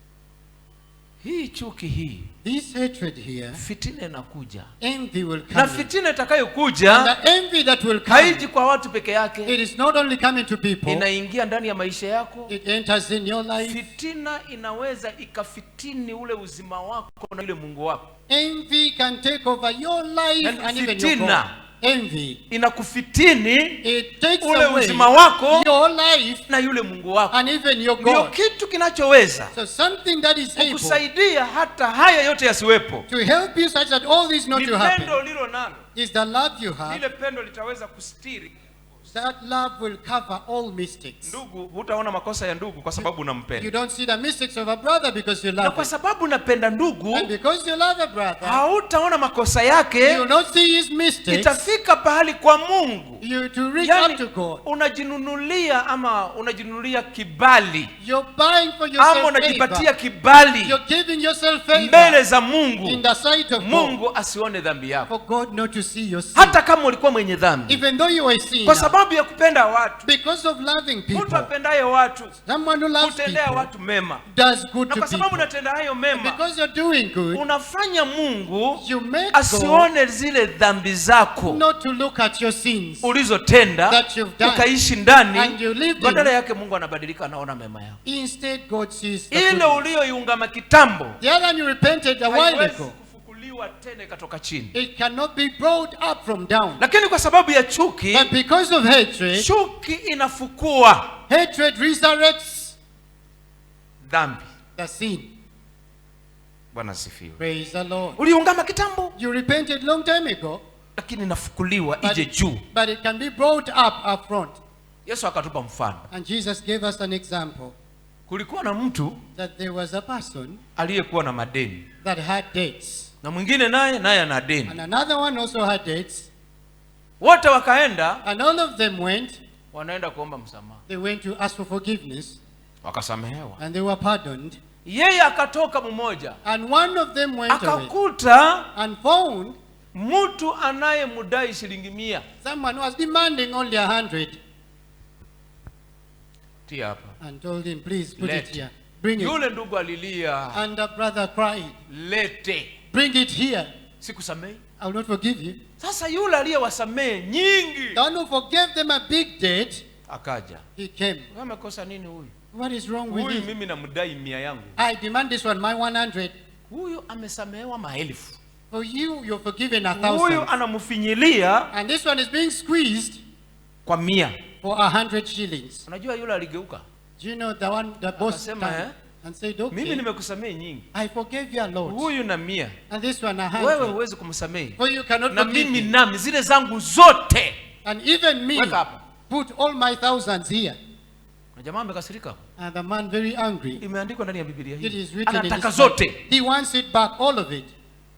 hii chuki hii, this hatred here, fitina inakuja, envy will na come in. fitina And itakayokuja the envy that will come, haiji kwa watu peke yake, it is not only coming to people, inaingia ndani ya maisha yako. it enters in your life. Fitina inaweza ikafitini ule uzima wako na yule Mungu wako. Envy can take over your life And and even your fitina, God. Envy, Inakufitini it takes ule away uzima wako your life na yule Mungu wako. and even your Ndio God. kitu kinachoweza So something that is able kukusaidia hata haya yote yasiwepo, to help you such that all this not ni to happen pendo lilo nalo. is the love you have. Lile pendo litaweza kustiri. That love will cover all mistakes. Ndugu, hutaona makosa ya ndugu kwa sababu You unampenda, don't see the mistakes of a brother because you na love kwa him. sababu unapenda ndugu, And because you love a brother, hautaona makosa you yake. will not see his mistakes. Itafika pahali kwa Mungu, You to reach yani up to God. unajinunulia kibali, You're buying for ama yourself unajipatia favor. kibali You're giving yourself favor mbele za in Mungu, the sight of God, Mungu asione dhambi yako, for God not to see your sin. hata kama ulikuwa mwenye dhambi, Even though you are a sinner, kwa sababu sababu ya kupenda watu. Because of loving Mtu people. apendaye watu Someone who loves hutendea people watu mema, does good na to kwa sababu people. unatenda hayo mema, Because you're doing good, unafanya Mungu you make God asione zile dhambi zako not to look at your sins ulizotenda that you've done, ukaishi ndani, and you lived in. badala yake Mungu anabadilika, anaona mema yako. Instead, God sees the Ile good. ulioiungama kitambo The other one you repented a while haiwezi ago, kufukuliwa tena ikatoka chini. it cannot be brought up from down. Lakini kwa sababu ya chuki, But because of hatred, chuki inafukua hatred resurrects dhambi. the sin. Bwana sifiwe. Praise the Lord. Uliungama kitambo, You repented long time ago, lakini inafukuliwa but, ije juu. but it can be brought up front. Yesu akatupa mfano. And Jesus gave us an example Kulikuwa na mtu that there was a person aliyekuwa na madeni, that had debts, na mwingine naye ana deni. and another one also had debts, Wote wakaenda, and all of them wanaenda kuomba msamaha, they went to ask for forgiveness, wakasamehewa. and they were pardoned. Yeye akatoka mmoja, And one of them went away akakuta and found mtu anayemdai shilingi 100. someone who was demanding only 100, Tia hapa. and told him, please put Let. it here. Bring it. Yule ndugu alilia, And the brother cried, lete, bring it here. sikusamehi. I will not forgive you. Sasa yule aliyewasamehe nyingi The one who forgave them a big debt, akaja, he came. wewe umekosa nini huyu? What is wrong with Huyu you? mimi namdai 100 yangu. I demand this one, my 100. Huyu amesamehewa maelfu. For you, you're forgiven Huyu 1,000. anamfinyilia And this one is being squeezed kwa 100. for 100 shillings. Unajua yule aligeuka, Do you know the one, the boss Akasema, turned and said, mimi okay, nimekusamehe nyingi, I forgave you a lot. huyu na 100 And this one wewe 100. huwezi kumsamehe, For you cannot na forgive mimi me. nami zile zangu zote. And even me, Weka hapa. put all my thousands here. Na jamaa amekasirika, And the man very angry. imeandikwa ndani ya Biblia It hii, is written in anataka his zote. He wants it back, all of it.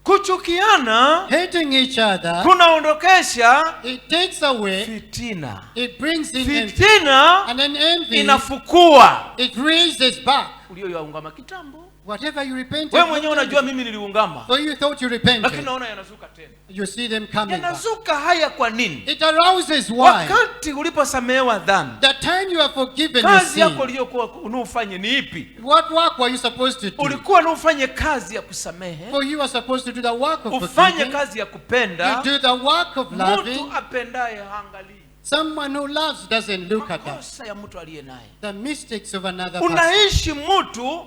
Kuchukiana Hating each other, kunaondokesha it takes away, fitina. it brings in envy. Fitina And then envy, inafukua it raises back. ulioyaungama kitambo. Whatever you repented, Wewe mwenyewe unajua mimi niliungama, so you thought you lakini repented, naona yanazuka tena. you see them coming back. Yanazuka haya kwa nini? It arouses why. Wakati uliposamehewa dhambi, The time you are forgiven your kazi yako sin, uliyokuwa unaufanye ni ipi? what work were you supposed to do? Ulikuwa unaufanye kazi ya kusamehe, For you are supposed to do the work of ufanye forgiving. kazi ya You kupenda. do the work of loving. Mtu apendaye haangalii Someone who loves doesn't look at us. makosa ya mtu aliye naye. The mistakes of another person. Unaishi mtu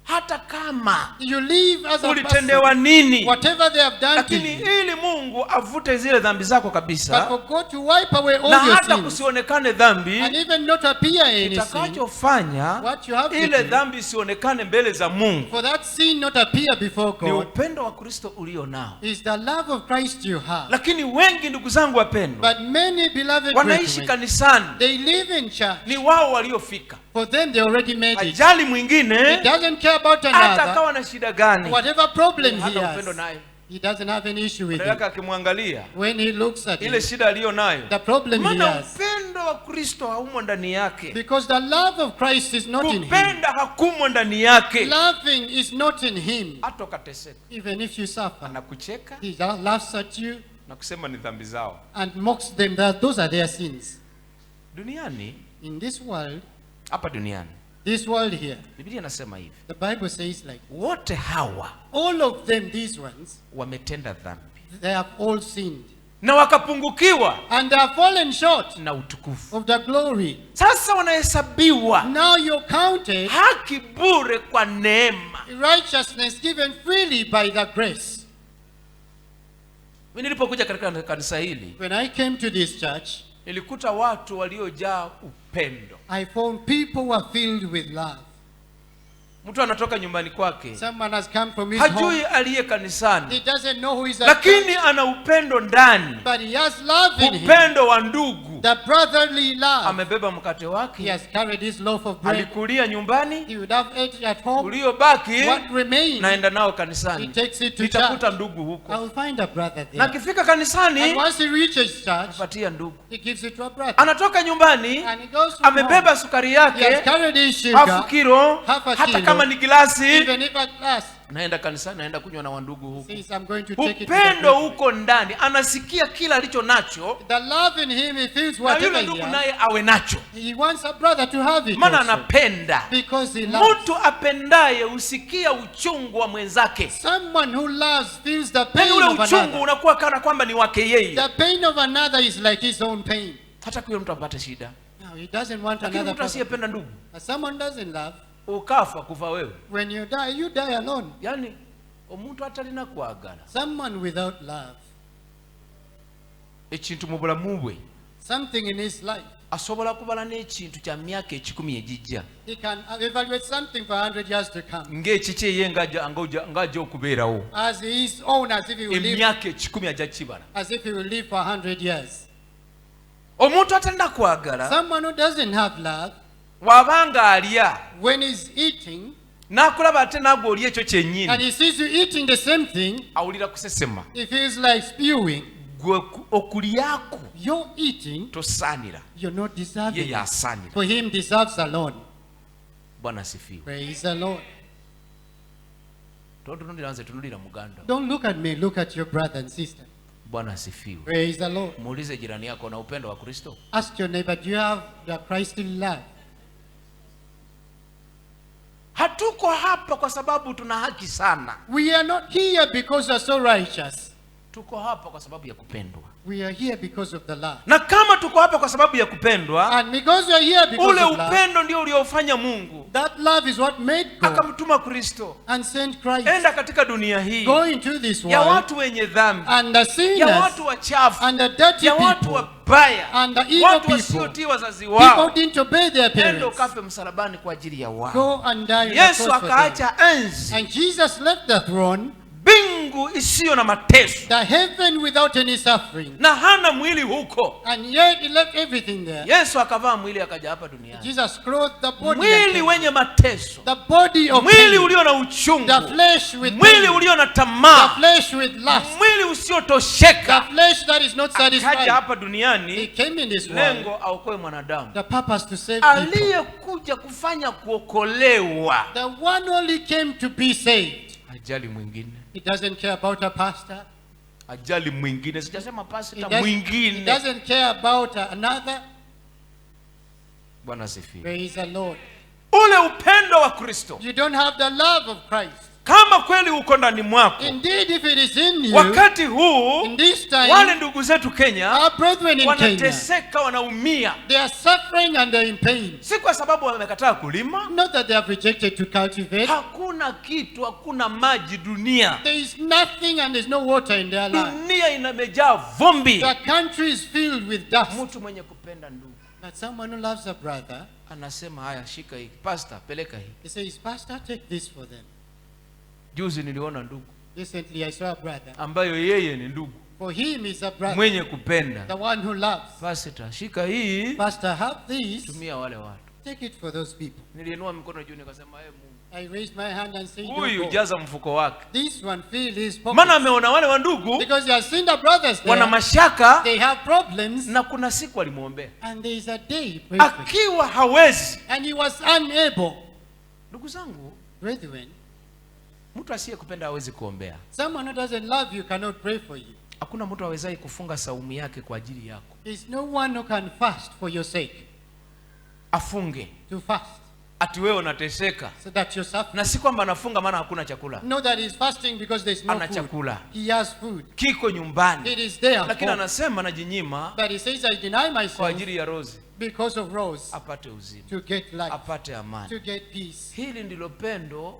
hata kama You live as a ulitendewa person, nini, whatever they have done to lakini you. ili Mungu avute zile dhambi zako But for kabisa, God to wipe away all na your hata sins kusionekane dhambi, and even not appear any sin, itakachofanya what you have to ile do dhambi isionekane mbele za Mungu for that sin not appear before ni God upendo wa Kristo ulio nao. is the love of Christ you have. Lakini wengi ndugu zangu wapendwa, But many beloved wanaishi brethren, kanisani, they live in church. ni wao waliofika. For them, they already made it. Ajali mwingine He doesn't care about hata another. akawa na shida gani, Whatever problem he hana upendo has, naye. he doesn't have any issue with Badala it. yake akimwangalia When he looks at ile it, shida aliyo nayo, the problem he maana has. upendo wa Kristo haumo ndani yake, Because the love of Christ is not in him. kupenda hakumo ndani yake. Loving is not in him. Hata ukateseka, Even if you suffer, anakucheka he laughs at you na kusema ni dhambi zao. and mocks them that those are their sins. Duniani In this world this world here, Biblia inasema hivi, the Bible says like, wote hawa all of them, these ones, wametenda dhambi they have all sinned na wakapungukiwa and they have fallen short na utukufu. of the glory. Sasa wanahesabiwa Now you're counted haki bure kwa neema. righteousness given freely by the grace. Mimi nilipokuja katika kanisa hili, When I came to this church, nilikuta watu waliojaa upendo. I found people who are filled with love. Mtu anatoka nyumbani kwake, Someone has come from his home. hajui aliye kanisani, He doesn't know who is at lakini church, ana upendo ndani, but he has love in him. upendo wa ndugu. The brotherly love. Amebeba mkate He wake, has carried his loaf of bread. alikulia nyumbani, He would have ate at home. uliobaki What remains, naenda nao he kanisani, takes it to nitakuta church. ndugu I huko. will find a brother Na there. akifika And kanisani, once he reaches church, apatia ndugu. he gives it to a brother. Anatoka nyumbani, And he goes to home. amebeba sukari He has yake carried his hafu sugar, kilo, half a hata kilo, kama ni gilasi, even if a glass. naenda kanisani, naenda kunywa na wandugu huku. Says, I'm going to take it. Upendo huko ndani, anasikia kila alicho nacho, The love in him, he feels na whatever yule he ndugu has. naye awe nacho, He wants a brother to have it maana also, anapenda. because he loves. Mtu apendaye usikia uchungu wa mwenzake, Someone who loves feels the na pain ule of uchungu another. unakuwa kana kwamba ni wake yeye. The pain of another is like his own pain. Hata kwa mtu apate shida, Now, he doesn't want lakini another mtu person. asiyependa ndugu, Someone doesn't love. ukafa kufa wewe. When you die alone. Yani omuntu atalina kwagala Someone without love. ekintu mu bulamu bwe, Something in his life. asobola kubala n'ekintu kya myaka 10 ejijja, He can evaluate something for 100 years to come. ng'ekiki eye ng'ajja okubeerawo, As his own, as if he will live, emyaka 10 ajja kibala. as if he will live for 100 years. Omuntu atalina kwagala Someone who doesn't have love, bw'abanga alya when he's eating, n'akulaba ate nagwe oli ekyo and kyennyini, he sees you eating the same thing, awulira kusesema. he feels like spewing. Gwe okulyako You're eating, tosaanira, you're not ye deserving it. yasaanira. For him deserves alone. Bwana asifiwe. Praise the Lord. Totunulira nze, tunulira muganda. Don't look at me, look at your brother and sister. Bwana asifiwe. Praise the Lord. Muulize jirani yako, na upendo wa Kristo? Ask your neighbor, do you have the Christly love? Hatuko hapa kwa sababu tuna haki sana. We are not here because we are so righteous. Tuko hapa kwa sababu ya kupendwa. We are here because of the love. Na kama tuko hapa kwa sababu ya kupendwa, And because we are here because ule of love, upendo ndio uliofanya Mungu that love is what made God akamtuma Kristo and sent Christ. enda katika dunia hii Go into this ya world, watu wenye dhambi, and the ya sinners, watu wachafu, and the dirty ya watu people, wabaya, and the evil watu people, wasiotii wazazi people wao, didn't obey their enda parents. ukafe msalabani kwa ajili ya wao. Go and die on the Yesu cross for them. akaacha enzi, And Jesus left the throne, mbingu isiyo na mateso, the heaven without any suffering, na hana mwili huko. and yet he left everything there. Yesu akavaa mwili akaja hapa duniani, Jesus clothed the body, mwili and wenye mateso, the body of mwili pain, ulio na uchungu, the flesh with mwili pain, ulio na the tamaa, flesh with lust, mwili the usiotosheka. flesh that is not Akaja satisfied. hapa He duniani, came in this world, lengo aokoe mwanadamu. the purpose to save people. Aliyekuja kufanya kuokolewa, The one only came to be saved. ajali mwingine, He doesn't care about a pastor. ajali mwingine, sijasema He pastor he mwingine. doesn't care about another. Bwana asifiwe. Praise the Lord. Ule upendo wa Kristo, You don't have the love of Christ. kama kweli uko ndani mwako, Indeed, if it is in you, wakati huu in this wale time, ndugu zetu Kenya our brethren in Kenya, wanateseka, wanaumia, they are suffering and they're in pain. si kwa sababu wamekataa kulima. Not that they have rejected to cultivate. Hakuna kitu, hakuna maji dunia. There is nothing and there's no water in their life. Dunia inamejaa vumbi. The country is filled with dust. Mtu mwenye kupenda ndugu But someone who loves a brother, anasema, haya, shika hiki pastor, peleka hiki. he says, Pastor, take this for them. Juzi niliona ndugu Recently, I saw a brother. ambayo yeye ni ndugu For him is a brother, mwenye kupenda. the one who loves. Pastor, shika hii, Pastor, have this. tumia wale watu. Take it for those people. Niliinua mikono juu nikasema, Mungu, I raised my hand and said, huyu "Don't go." jaza mfuko wake, This one filled his pocket. maana ameona wale wa ndugu Because he has seen the brothers there. wana mashaka, They have problems. na kuna siku alimwombea And there is a day he prayed for him. akiwa hawezi. And he was unable. Ndugu zangu, Brethren, mtu asiyekupenda hawezi kuombea. someone who doesn't love you cannot pray for you. Hakuna mtu awezaye kufunga saumu yake kwa ajili yako, There's no one who can fast for your sake. afunge To fast. ati wewe unateseka. So that you're suffering. Na si kwamba anafunga maana hakuna chakula, Know that he's fasting because there's no ana food. chakula, He has food. kiko nyumbani, It is there. lakini home. anasema najinyima But he says, I deny kwa myself ajili ya Rozi because of Rose apate uzima, to get life, apate amani. to get peace. Hili ndilo pendo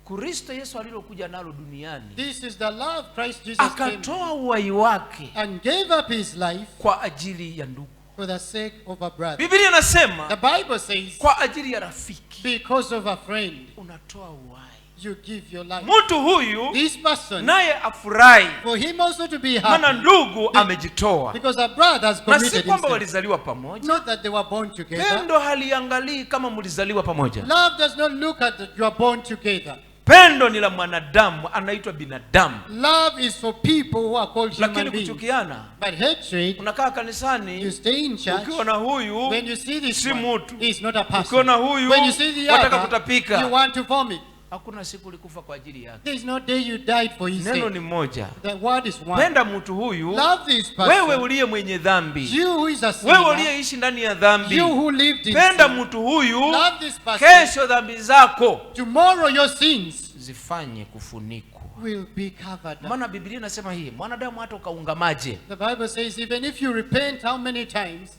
Kristo Yesu alilokuja nalo duniani, This is the love Christ Jesus came akatoa uhai wake and gave up his life kwa ajili ya ndugu. for the sake of a brother. Biblia The inasema Bible says, kwa ajili ya rafiki because of a friend, unatoa uhai. you give your life. Mtu huyu This person, naye afurahi, for him also to be maana happy, ndugu amejitoa, because a brother has na si committed kwamba himself. walizaliwa pamoja. Not that they were born together. Pendo haliangalii kama mlizaliwa pamoja. Love does not look at that you are born together. Pendo ni la mwanadamu, anaitwa binadamu. Love is for people who are called human Lakini beings. kuchukiana, But hatred, unakaa you kanisani, stay in church. ukiona When you huyu see this si one, mutu, he's not a person. ukiona huyu When you see the wataka other, kutapika. you want to vomit. Hakuna siku ulikufa kwa ajili yake. There is no day you died for his Neno sake. ni moja. The word is one. Penda mtu huyu. Love this person. Wewe uliye mwenye dhambi. You who is a Wewe sinner. uliyeishi ndani ya dhambi. You who lived in Penda sin. mtu huyu. Love this person. Kesho dhambi zako Tomorrow your sins zifanye kufunikwa. will be covered up. Maana Biblia inasema hii, mwanadamu hata ukaungamaje, The Bible says even if you repent how many times,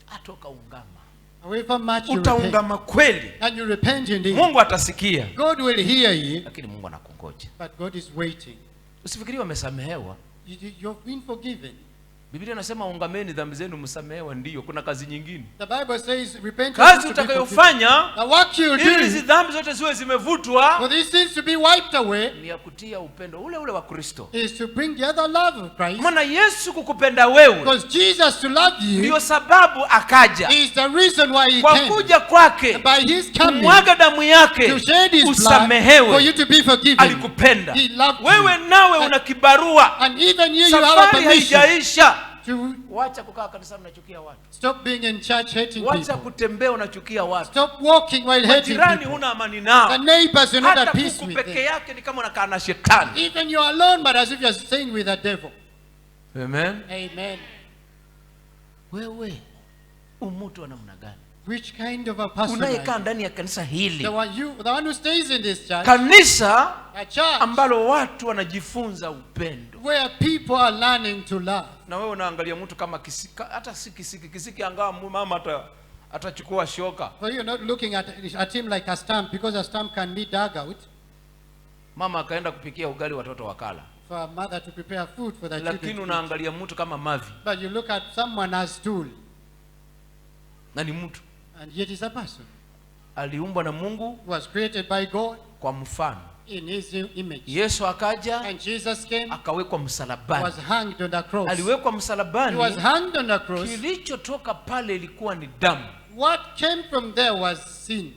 hata ukaungama, however much you repent, utaungama kweli, and you repent indeed, Mungu atasikia, God will hear you, lakini Mungu anakungoja. but God is waiting. Usifikirie wamesamehewa. You've been forgiven. Biblia inasema ungameni dhambi zenu msamehewa. Ndiyo, kuna kazi nyingine. The Bible says repentance Kazi is to be forgiven. utakayofanya The work you ili hizi do dhambi zote ziwe zimevutwa for these sins to be wiped away ni ya kutia upendo ule ule wa Kristo. is to bring the other love of Christ. Maana Yesu kukupenda wewe Because Jesus to love you ndiyo sababu akaja. is the reason why he Kwa came. kuja kwake, By his coming kumwaga damu yake, to shed his blood for usamehewe. you to be forgiven. Alikupenda He loved wewe, you. nawe una kibarua. And even you have a Safari permission haijaisha. to Wacha kukaa kanisani unachukia watu. stop being in church hating Wacha people. kutembea unachukia watu. Stop walking while hating Majirani people. huna amani The nao. neighbors you're not Hata at peace kuku with peke them. yake ni kama unakaa na shetani. Even you're alone, but as if you're staying with a devil. Amen. Amen. Wewe umutu wa namna gani Which kind of a person are unayekaa you? ndani ya kanisa hili, The one who stays in this church, kanisa a church ambalo watu wanajifunza upendo, where people are learning to love. na wewe unaangalia mtu kama kisika, hata si kisiki angawa mama atachukua shoka. So you're not looking at him like a stamp, because a stamp can be dug out Mama akaenda kupikia ugali, watoto wakala, for a mother to prepare food for the children. lakini to eat. unaangalia mtu kama mavi, But you look at someone as tool, na ni mtu and yet is a person aliumbwa na Mungu who was created by God kwa mfano. in his image. Yesu akaja And Jesus came, akawekwa msalabani. was hanged on the cross. Aliwekwa He msalabani, was hanged on the cross. kilichotoka pale ilikuwa ni damu. What came from there was sin.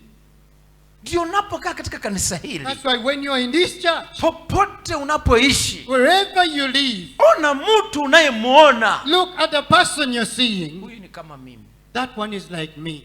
Ndio unapokaa katika kanisa hili, That's why when you're in this church, popote unapoishi, wherever you live, ona mtu unayemuona, look at the person you're seeing. huyu ni kama mimi. That one is like me.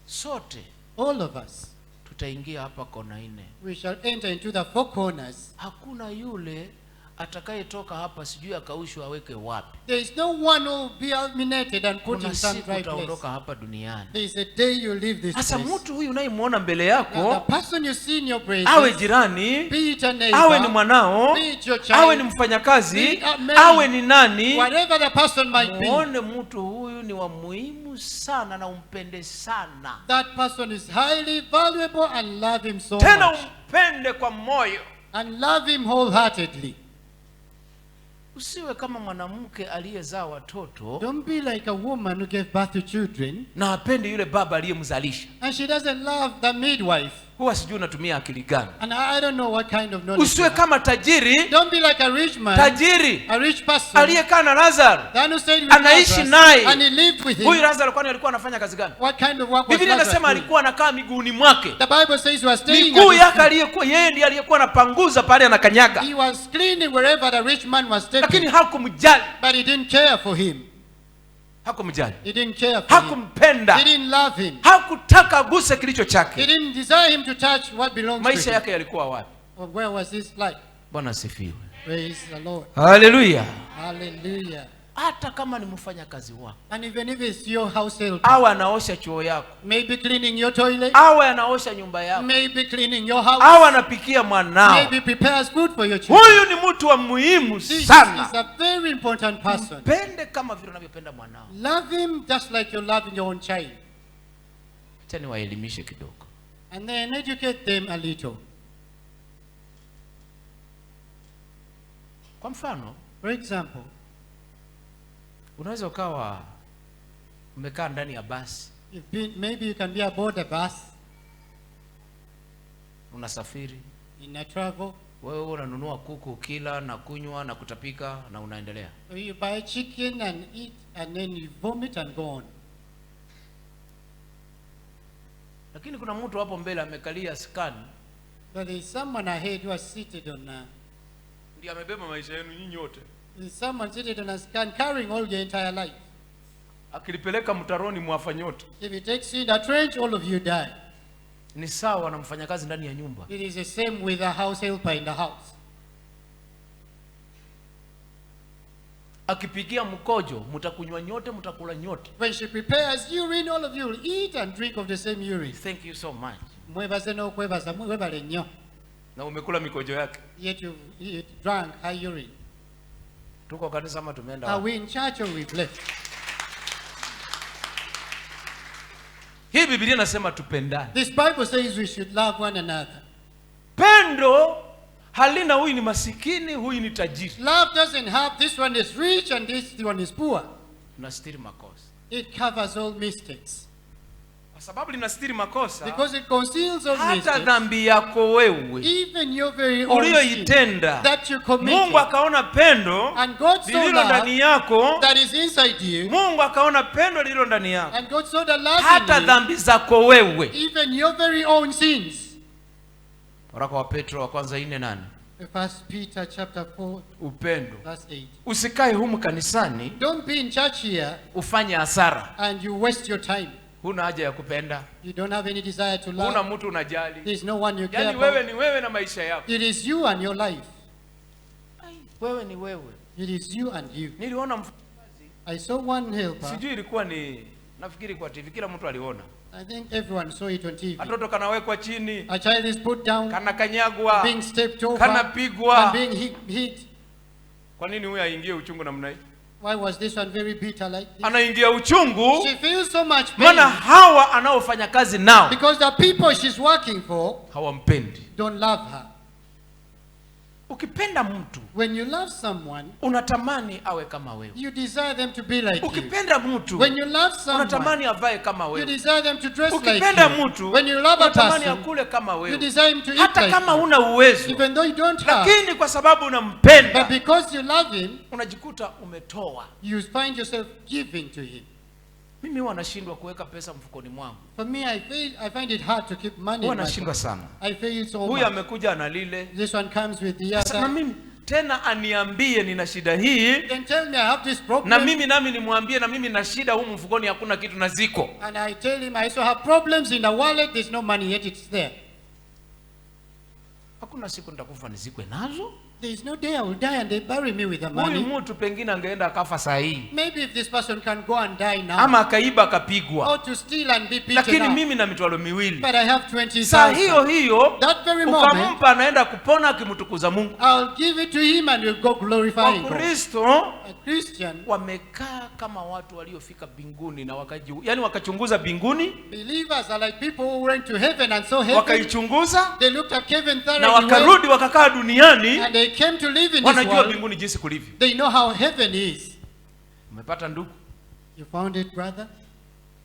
Sote All of us. tutaingia hapa kona nne. We shall enter into the four corners. Hakuna yule atakayetoka hapa sijui akaushwa aweke wapi. There is no one who will be eliminated and put Kuna in some siku dry place. utaondoka hapa duniani. There is a day you leave this Sasa place. mtu huyu unayemuona mbele Now, the yako, person you see in your awe presence, jirani, be it a neighbor, awe ni mwanao, be it your child, awe ni mfanyakazi, be it a maid, awe ni nani, whatever the person might be, muone mtu huyu ni wa muhimu sana na umpende sana, that person is highly valuable, and love him so tena much. umpende kwa moyo. And love him wholeheartedly. Usiwe kama mwanamke aliyezaa watoto Don't be like a woman who gave birth to children na apende yule baba aliyemzalisha. and she doesn't love the midwife. Huwa sijui unatumia akili gani. And I don't know what kind of knowledge. Usiwe you have. kama tajiri, Don't be like a rich man, tajiri a rich person, aliyekaa na Lazaro. the one who stayed with Anaishi Lazarus, naye. and he lived with Huyu him. Lazaro kwani alikuwa anafanya kazi gani? What kind of work was Biblia Lazarus inasema doing? alikuwa anakaa miguuni mwake. The Bible says he was staying Miguu at his yake feet. aliyekuwa yeye ndiye aliyekuwa anapanguza pale anakanyaga, He was cleaning wherever the rich man was lakini stepping, hakumjali, but he didn't care for him. hakumjali, He didn't care for him. hakumpenda, He didn't love him. hakutaka aguse kilicho He chake. didn't desire him to touch what belongs to Maisha him. yake yalikuwa wapi? Or where was his life? Bwana asifiwe. Praise the Lord. Haleluya. Hallelujah. Hata kama ni mfanyakazi wako, And even if it's your house help, awe anaosha choo yako, maybe cleaning your toilet, awe anaosha nyumba yako, maybe cleaning your house, awe anapikia mwanao, maybe prepares food for your children. huyu ni mtu wa muhimu This is sana. a very important person. Pende kama vile unavyopenda mwanao. Love him just like you're loving your own child. Acha niwaelimishe kidogo. And then educate them a little. Kwa mfano, For example, unaweza ukawa umekaa ndani ya basi, maybe you can be aboard a bus unasafiri, in a travel, wewe unanunua kuku kila na kunywa na kutapika na unaendelea. or you buy chicken and eat, and then you vomit and go on. Lakini kuna mtu hapo mbele amekalia scan, But there is someone ahead who is seated on a, ndiye amebeba maisha yenu nyinyi wote. there is someone seated on a scan carrying all your entire life. Akilipeleka mtaroni mwafa nyote. If he takes you in a trench, all of you die. Ni sawa na mfanyakazi ndani ya nyumba. It is the same with a house helper in the house. Akipigia mkojo, mtakunywa nyote, mtakula nyote. When she prepares urine, all of you will eat and drink of the same urine. Thank you so much. Mwebaze no kwebaza, mwebale nnyo. Na umekula mikojo yake. Yet you drank her urine. Tuko kanisa ama tumeenda Are wapi? we in church or we've left? Hii Biblia inasema tupendane. This Bible says we should love one another. Pendo halina huyu ni masikini, huyu ni tajiri. Love doesn't have this one is rich and this one is poor. Linastiri makosa. It covers all mistakes. Kwa sababu linastiri makosa, Because it conceals all hata mistakes. dhambi yako wewe Even your very own sin uliyoitenda, that you committed. Mungu akaona pendo And God saw lililo love ndani yako. that is inside you. Mungu akaona pendo lililo ndani yako. And God saw the love Hata in you. dhambi zako wewe. Even your very own sins. Waraka wa Petro wa kwanza 4:8. 1 Peter chapter 4 Upendo. verse 8. Usikae humu kanisani Don't be in church here ufanye hasara. and you waste your time. Huna haja ya kupenda. You don't have any desire to Huna love. mtu unajali. There's no one you care Yaani wewe about. ni wewe na maisha yako. It is you and your life. Wewe ni wewe. It is you and you. Niliona I saw one helper. sijui ilikuwa ni nafikiri kwa TV, kila mtu aliona. I think everyone saw it on TV. Katoto kanawekwa chini, A child is put down, kana kanyagwa, being stepped over, kanapigwa. and being hit. Kwa nini huyu aingie uchungu namna hii? Why was this one very bitter like this? Anaingia uchungu She feels so much maana pain hawa anaofanya kazi nao because the people she's working for hawampendi. don't love her. Ukipenda mtu When you love someone, unatamani awe kama wewe. you desire them to be like you. Ukipenda mtu When you love someone, unatamani avae kama you wewe. desire them to dress like Ukipenda you. mtu When you love a unatamani person, akule kama you wewe, desire him to eat hata like kama you. huna uwezo, Even though you don't have, lakini kwa sababu but unampenda because you love him, unajikuta umetoa. you find yourself giving to him. Mimi huwa nashindwa kuweka pesa mfukoni mwangu, For me, I find it hard to keep money huwa in my nashindwa pocket. sana. I fail so Huyu much. amekuja na lile, This one comes with the sasa na other. mimi tena aniambie nina shida hii, Then tell me I have this na problem. mimi nami nimwambie na mimi na shida, humu mfukoni hakuna kitu na ziko. And I tell him I also have problems in the wallet. There's no money yet. It's there. Hakuna siku nitakufa nizikwe nazo. There's no day I will die and they bury me with the Huyu money. mtu pengine angeenda akafa saa hii, Maybe if this person can go and die now, ama akaiba akapigwa, or to steal and be beaten lakini up. mimi na mitwalo miwili. But I have Saa 20,000. hiyo hiyo That very moment, ukampa, anaenda kupona akimtukuza Mungu. I'll give it to him and we'll go glorifying God. Wakristo A Christian, wamekaa kama watu waliofika mbinguni na yani wakachunguza mbinguni, believers are like people who went to heaven and saw heaven. wakaichunguza They looked at heaven na thoroughly well, wakarudi wakakaa duniani, and they came to live in this wanajua world. mbinguni jinsi kulivyo. They know how heaven is. Umepata ndugu? You found it, brother?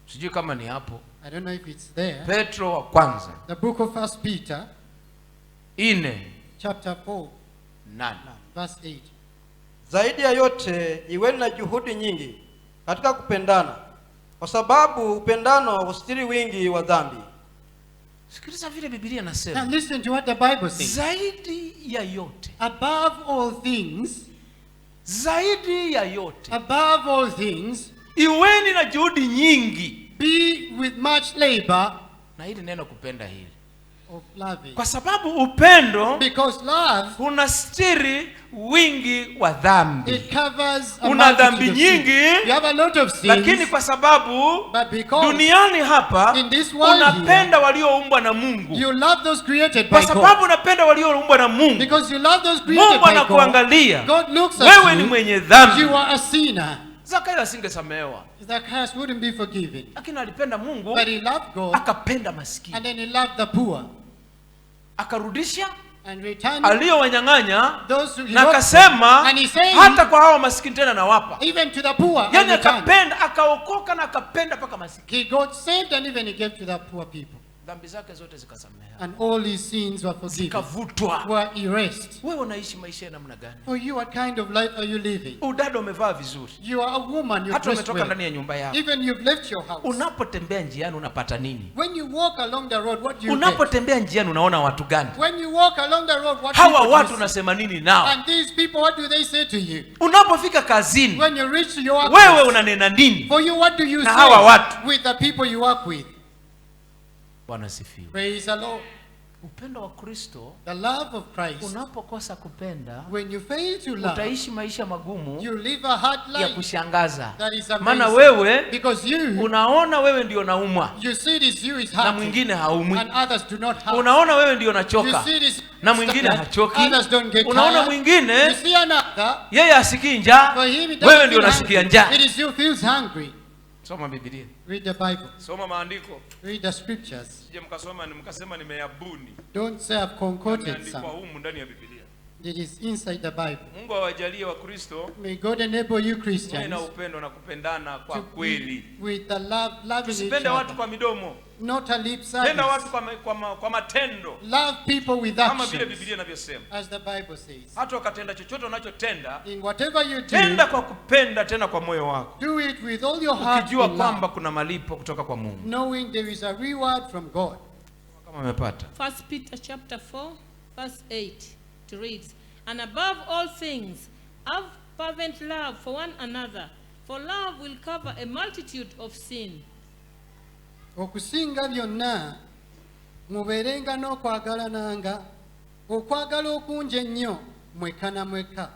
Sijui kama ni hapo. I don't know if it's there. Petro wa kwanza The book of 1 Peter, 4:8. chapter 4, verse 8. Zaidi ya yote iweni na juhudi nyingi katika kupendana, kwa sababu upendano hustiri wingi wa dhambi. Sikiliza vile Biblia Now inasema, listen to what the Bible says. zaidi ya yote, Above all things, zaidi ya yote, above all things, iweni na juhudi nyingi. be with much labor Na hili neno kupenda hili, of loving. kwa sababu upendo Because love, unastiri wingi wa dhambi. it covers a Una multitude dhambi of sins. nyingi, You have a lot of lakini sins, kwa sababu but because duniani hapa in this world unapenda walioumbwa na Mungu, you love those created kwa by God. sababu unapenda walioumbwa na Mungu, Because you love those created Mungu by God, anakuangalia God looks at wewe ni you, mwenye dhambi. you are a sinner. Zakayo asingesamehewa, Zacchaeus wouldn't be forgiven. lakini alipenda Mungu, But he loved God, akapenda maskini, and then he loved the poor, akarudisha and returned aliyowanyang'anya, those who he na loved, akasema and he said, hata kwa hawa maskini tena nawapa. even to the poor, and Yani returned. akapenda, akaokoka na akapenda mpaka maskini. He got saved, and even he gave to the poor people. Dhambi zake zote zikasamehewa, And all his sins were forgiven, zikavutwa. were erased. Wewe unaishi maisha ya namna gani? For you, what kind of life are you living? Udada umevaa vizuri, You are a woman, you're hata dressed umetoka well. ndani ya nyumba yako. Even you've left your house. Unapotembea njiani unapata nini? When you walk along the road, what do you get? Unapotembea njiani unaona watu gani? When you walk along the road, what Hawa people do watu you see? unasema nini nao? And these people, what do they say to you? Unapofika kazini, When you reach your wewe workplace, unanena nini? for you, what do you Na hawa say watu. with the people you work with? Bwana sifiwe. Praise the Lord. Upendo wa Kristo, The love of Christ, unapokosa kupenda, when you fail to love, utaishi maisha magumu you live a hard ya life kushangaza. that is amazing. Maana wewe Because you unaona wewe ndio naumwa see this you is na hurting, mwingine haumwi. and others do not have. Unaona wewe ndio You nachoka see this na mwingine hachoki. others don't get Unaona tired. mwingine You see another, yeye asikii njaa, for him it wewe doesn't ndio feel unasikia hungry. njaa. It is you feels hungry. Soma Biblia, Read the Bible. soma maandiko, Read the scriptures. sije mkasema nimeyabuni. Don't say I've concocted Yameandikwa some. humu ndani ya Biblia. It is inside the Bible. Mungu awajalie wa Kristo May God enable you mwe Christians na upendo na kupendana kwa to kweli. be with the love, loving each Tusipende watu other, kwa midomo, not a lip penda watu service. kwa matendo, Love people with kama vile actions, Biblia inavyosema. as the Bible says. Hata ukatenda chochote unachotenda, In whatever you do, tenda kwa kupenda, tena kwa moyo wako, do it with all your heart, ukijua and kwamba love, kuna malipo kutoka kwa Mungu. knowing there is a reward from God. Kama umepata 1 Peter chapter 4, verse 8, it reads, "And above all things, have fervent love for one another, for love will cover a multitude of sin." Okusinga byonna mubeerenga n'okwagalananga, okwagala okungi ennyo mwekka na mwekka,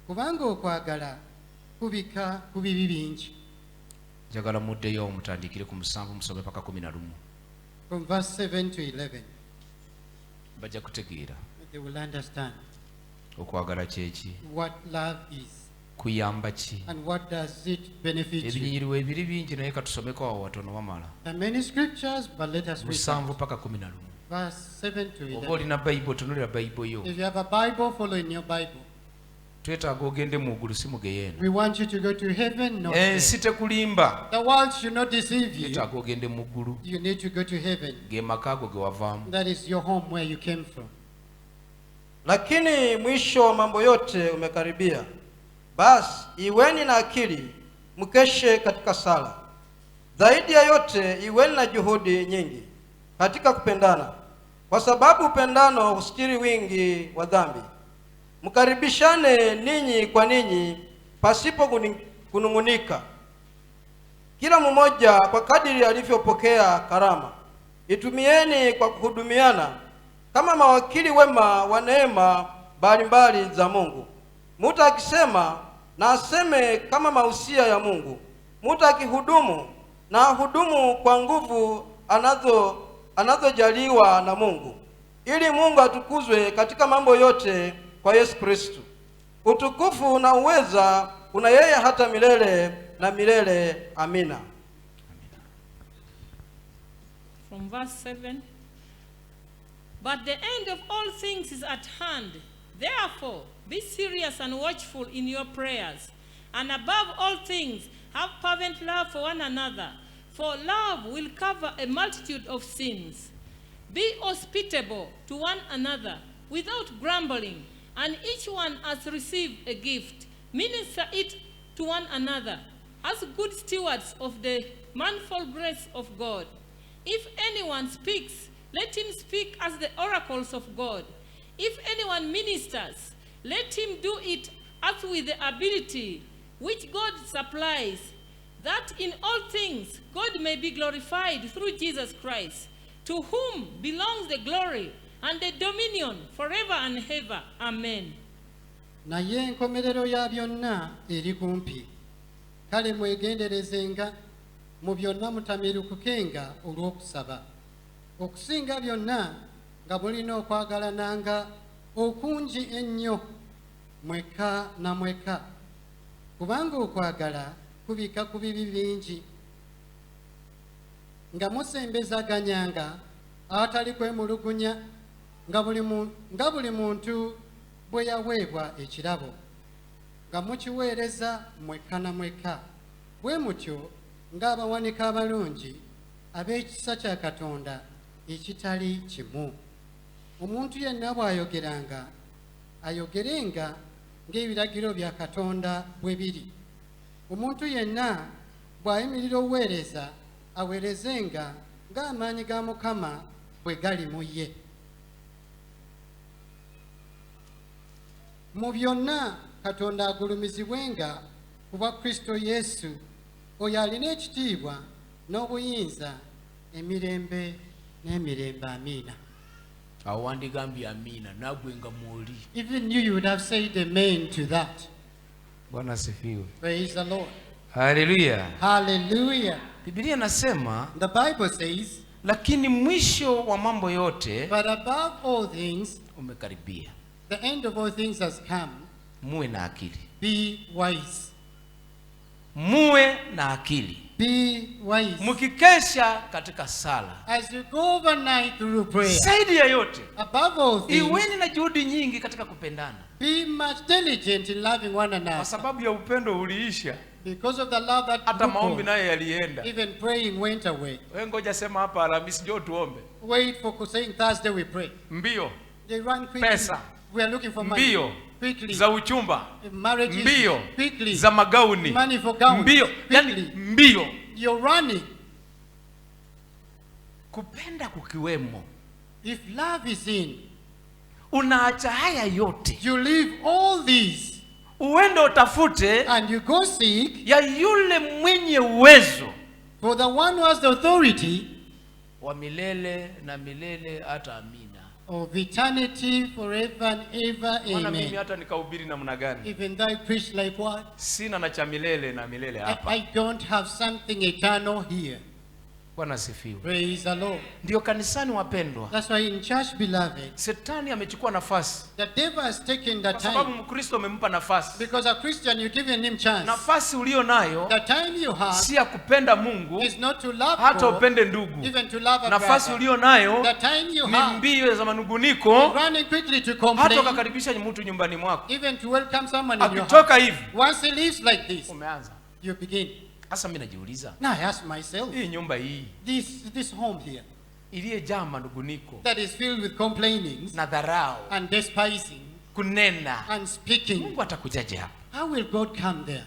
kubanga okwagala kubika ku bibi bingi. njagala muddeyo mutandikire ku 7 musome paka 11, From verse 7 to 11, bajja kutegeera they will understand okwagala kyeki, what love is kuyamba ki. and what does it benefit you. Ebinyiriwe ebiri bingi naye katusomeko awo watono wamala. There are many scriptures, but let us read 7 them. paka 11. Verse 7 to Oba 11. olina Bible, tunulira Bible yo. If you have a Bible, follow in your Bible. Twetaaga ogende mu ggulu, si mugeyeeno. We want you to go to heaven, not hell. Ensi tekulimba, The world should not deceive you. twetaaga ogende mu ggulu. You need to go to heaven. Ge maka go ge wavaamu. That is your home where you came from. Lakini mwisho wa mambo yote umekaribia. Basi iweni na akili, mkeshe katika sala. Zaidi ya yote iweni na juhudi nyingi katika kupendana, kwa sababu upendano husitiri wingi wa dhambi. Mkaribishane ninyi kwa ninyi pasipo kunung'unika. Kila mmoja kwa kadiri alivyopokea karama, itumieni kwa kuhudumiana kama mawakili wema wa neema mbalimbali za Mungu. Mtu akisema na aseme kama mausia ya Mungu. Mtu akihudumu na ahudumu kwa nguvu anazojaliwa na Mungu, ili Mungu atukuzwe katika mambo yote kwa Yesu Kristo. Utukufu na uweza una yeye hata milele na milele. Amina. From verse 7, "But the end of all things is at hand. Therefore, be serious and watchful in your prayers. And above all things, have fervent love for one another, for love will cover a multitude of sins. Be hospitable to one another without grumbling, and each one has received a gift. Minister it to one another as good stewards of the manifold grace of God. If anyone speaks, let him speak as the oracles of God. If anyone ministers, let him do it as with the ability which God supplies, that in all things God may be glorified through Jesus Christ, to whom belongs the glory and the dominion forever and ever. Amen." Naye enkomerero ya byonna eri kumpi. Kale mwegenderezenga, mu byonna mutamirukukenga olw'okusaba. Okusinga byonna nga mulina okwagalananga okungi ennyo mwekka na mwekka, kubanga okwagala kubika ku bibi bingi. Nga musembezaganyanga awatali kwemulugunya, nga buli muntu bwe yaweebwa ekirabo, nga mukiweereza mwekka na mwekka. Bwe mutyo ng'abawanika abalungi ab'ekisa kya Katonda ekitali kimu. Omuntu yenna bw'ayogeranga, ayogerenga ng'ebiragiro bya Katonda bwe biri. Omuntu yenna bw'ayimirira oweereza, aweerezenga ng'amaanyi ga Mukama bwe gali mu ye. Mu byonna Katonda agulumizibwenga ku bwa Kristo Yesu, oyo alina ekitiibwa n'obuyinza emirembe Nemirembe amina. awo wandigambye amina nagwe nga mwoli. Even you would have said amen to that. Bwana asifiwe. Praise the Lord. Haleluya. Hallelujah. Biblia nasema, The Bible says, lakini mwisho wa mambo yote but above all things, umekaribia. the end of all things has come. Muwe na akili. Be wise. Muwe na akili. Be wise. Mkikesha katika sala. As you go overnight through prayer, Zaidi ya yote, above all things, iweni na juhudi nyingi katika kupendana. be much diligent in loving one Kwa another. sababu ya upendo uliisha, Because of the love that hata grew maombi cold, naye yalienda. even praying went away. Wewe ngoja sema hapa Alhamisi njoo tuombe. Wait for saying Thursday we pray. Mbio They run quickly. Pesa. We are looking for money. mbio Quickly. za uchumba, Marriages. mbio Quickly. za magauni, Money for gowns. mbio, yani Quickly. mbio. You're running. Kupenda kukiwemo, If love is in, unaacha haya yote you leave all these uende utafute and you go seek ya yule mwenye uwezo for the one who has the authority wa milele na milele hata amina. of eternity forever and ever. Maana mimi Amen. hata nikahubiri namna gani, Even though I preach like what? sina na cha milele na milele hapa. I don't have something eternal here. Bwana asifiwe. Praise the Lord. Ndio kanisani wapendwa, That's why in church, beloved, Shetani amechukua nafasi, the devil has taken the kwa sababu time. Mkristo umempa nafasi. Because a Christian, you're giving him chance. Nafasi ulio nayo The time you have si ya kupenda Mungu, is not to love hata God, upende ndugu. even to love a Nafasi brother. ulio nayo The time you ni have mbio za manunguniko, running quickly to hata complain, ukakaribisha mtu nyumbani mwako, even to welcome someone in your akitoka house. hivi Once he leaves like this, umeanza. you begin. Sasa mimi najiuliza, Now I ask myself, hii nyumba hii this home here iliyejaa manunguniko that is filled with complainings na dharau, and despising kunena, and speaking, Mungu atakujaje hapa? how will God come there?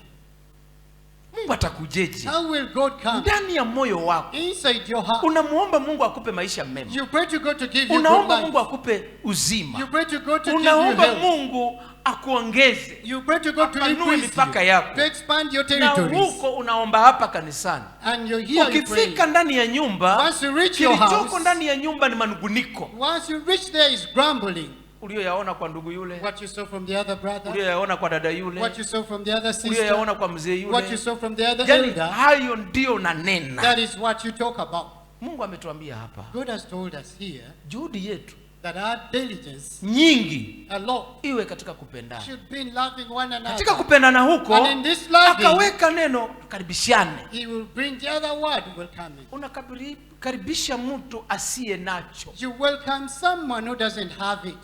Mungu atakujeje? How will God come? Ndani ya moyo wako Inside your heart. unamuomba Mungu akupe maisha mema, You pray to God to give you good unaomba life. Mungu akupe You uzima, pray to God to give you unaomba health. Mungu akuongeze, You pray to God to apanue increase mipaka you, yako, to expand your na territories. huko unaomba hapa kanisani. And you're here you pray. Ukifika ndani ya nyumba, Once you reach your kilichoko house, ndani ya nyumba ni manunguniko once you reach there is grumbling. uliyoyaona kwa ndugu yule, What you saw from the other brother, uliyoyaona kwa dada yule, what you saw from the other sister, uliyoyaona kwa mzee what you yule. saw from the other Yani elder, hayo ndio nanena. that is what you talk about. Mungu ametuambia hapa, God has told us here juhudi yetu that our diligence, nyingi a lot, iwe katika kupendana. should be in loving one Katika another. kupendana huko And in this loving, akaweka neno karibishane. He will bring the other word will come in. Unakaribisha mtu asiye nacho, You welcome someone who doesn't have it.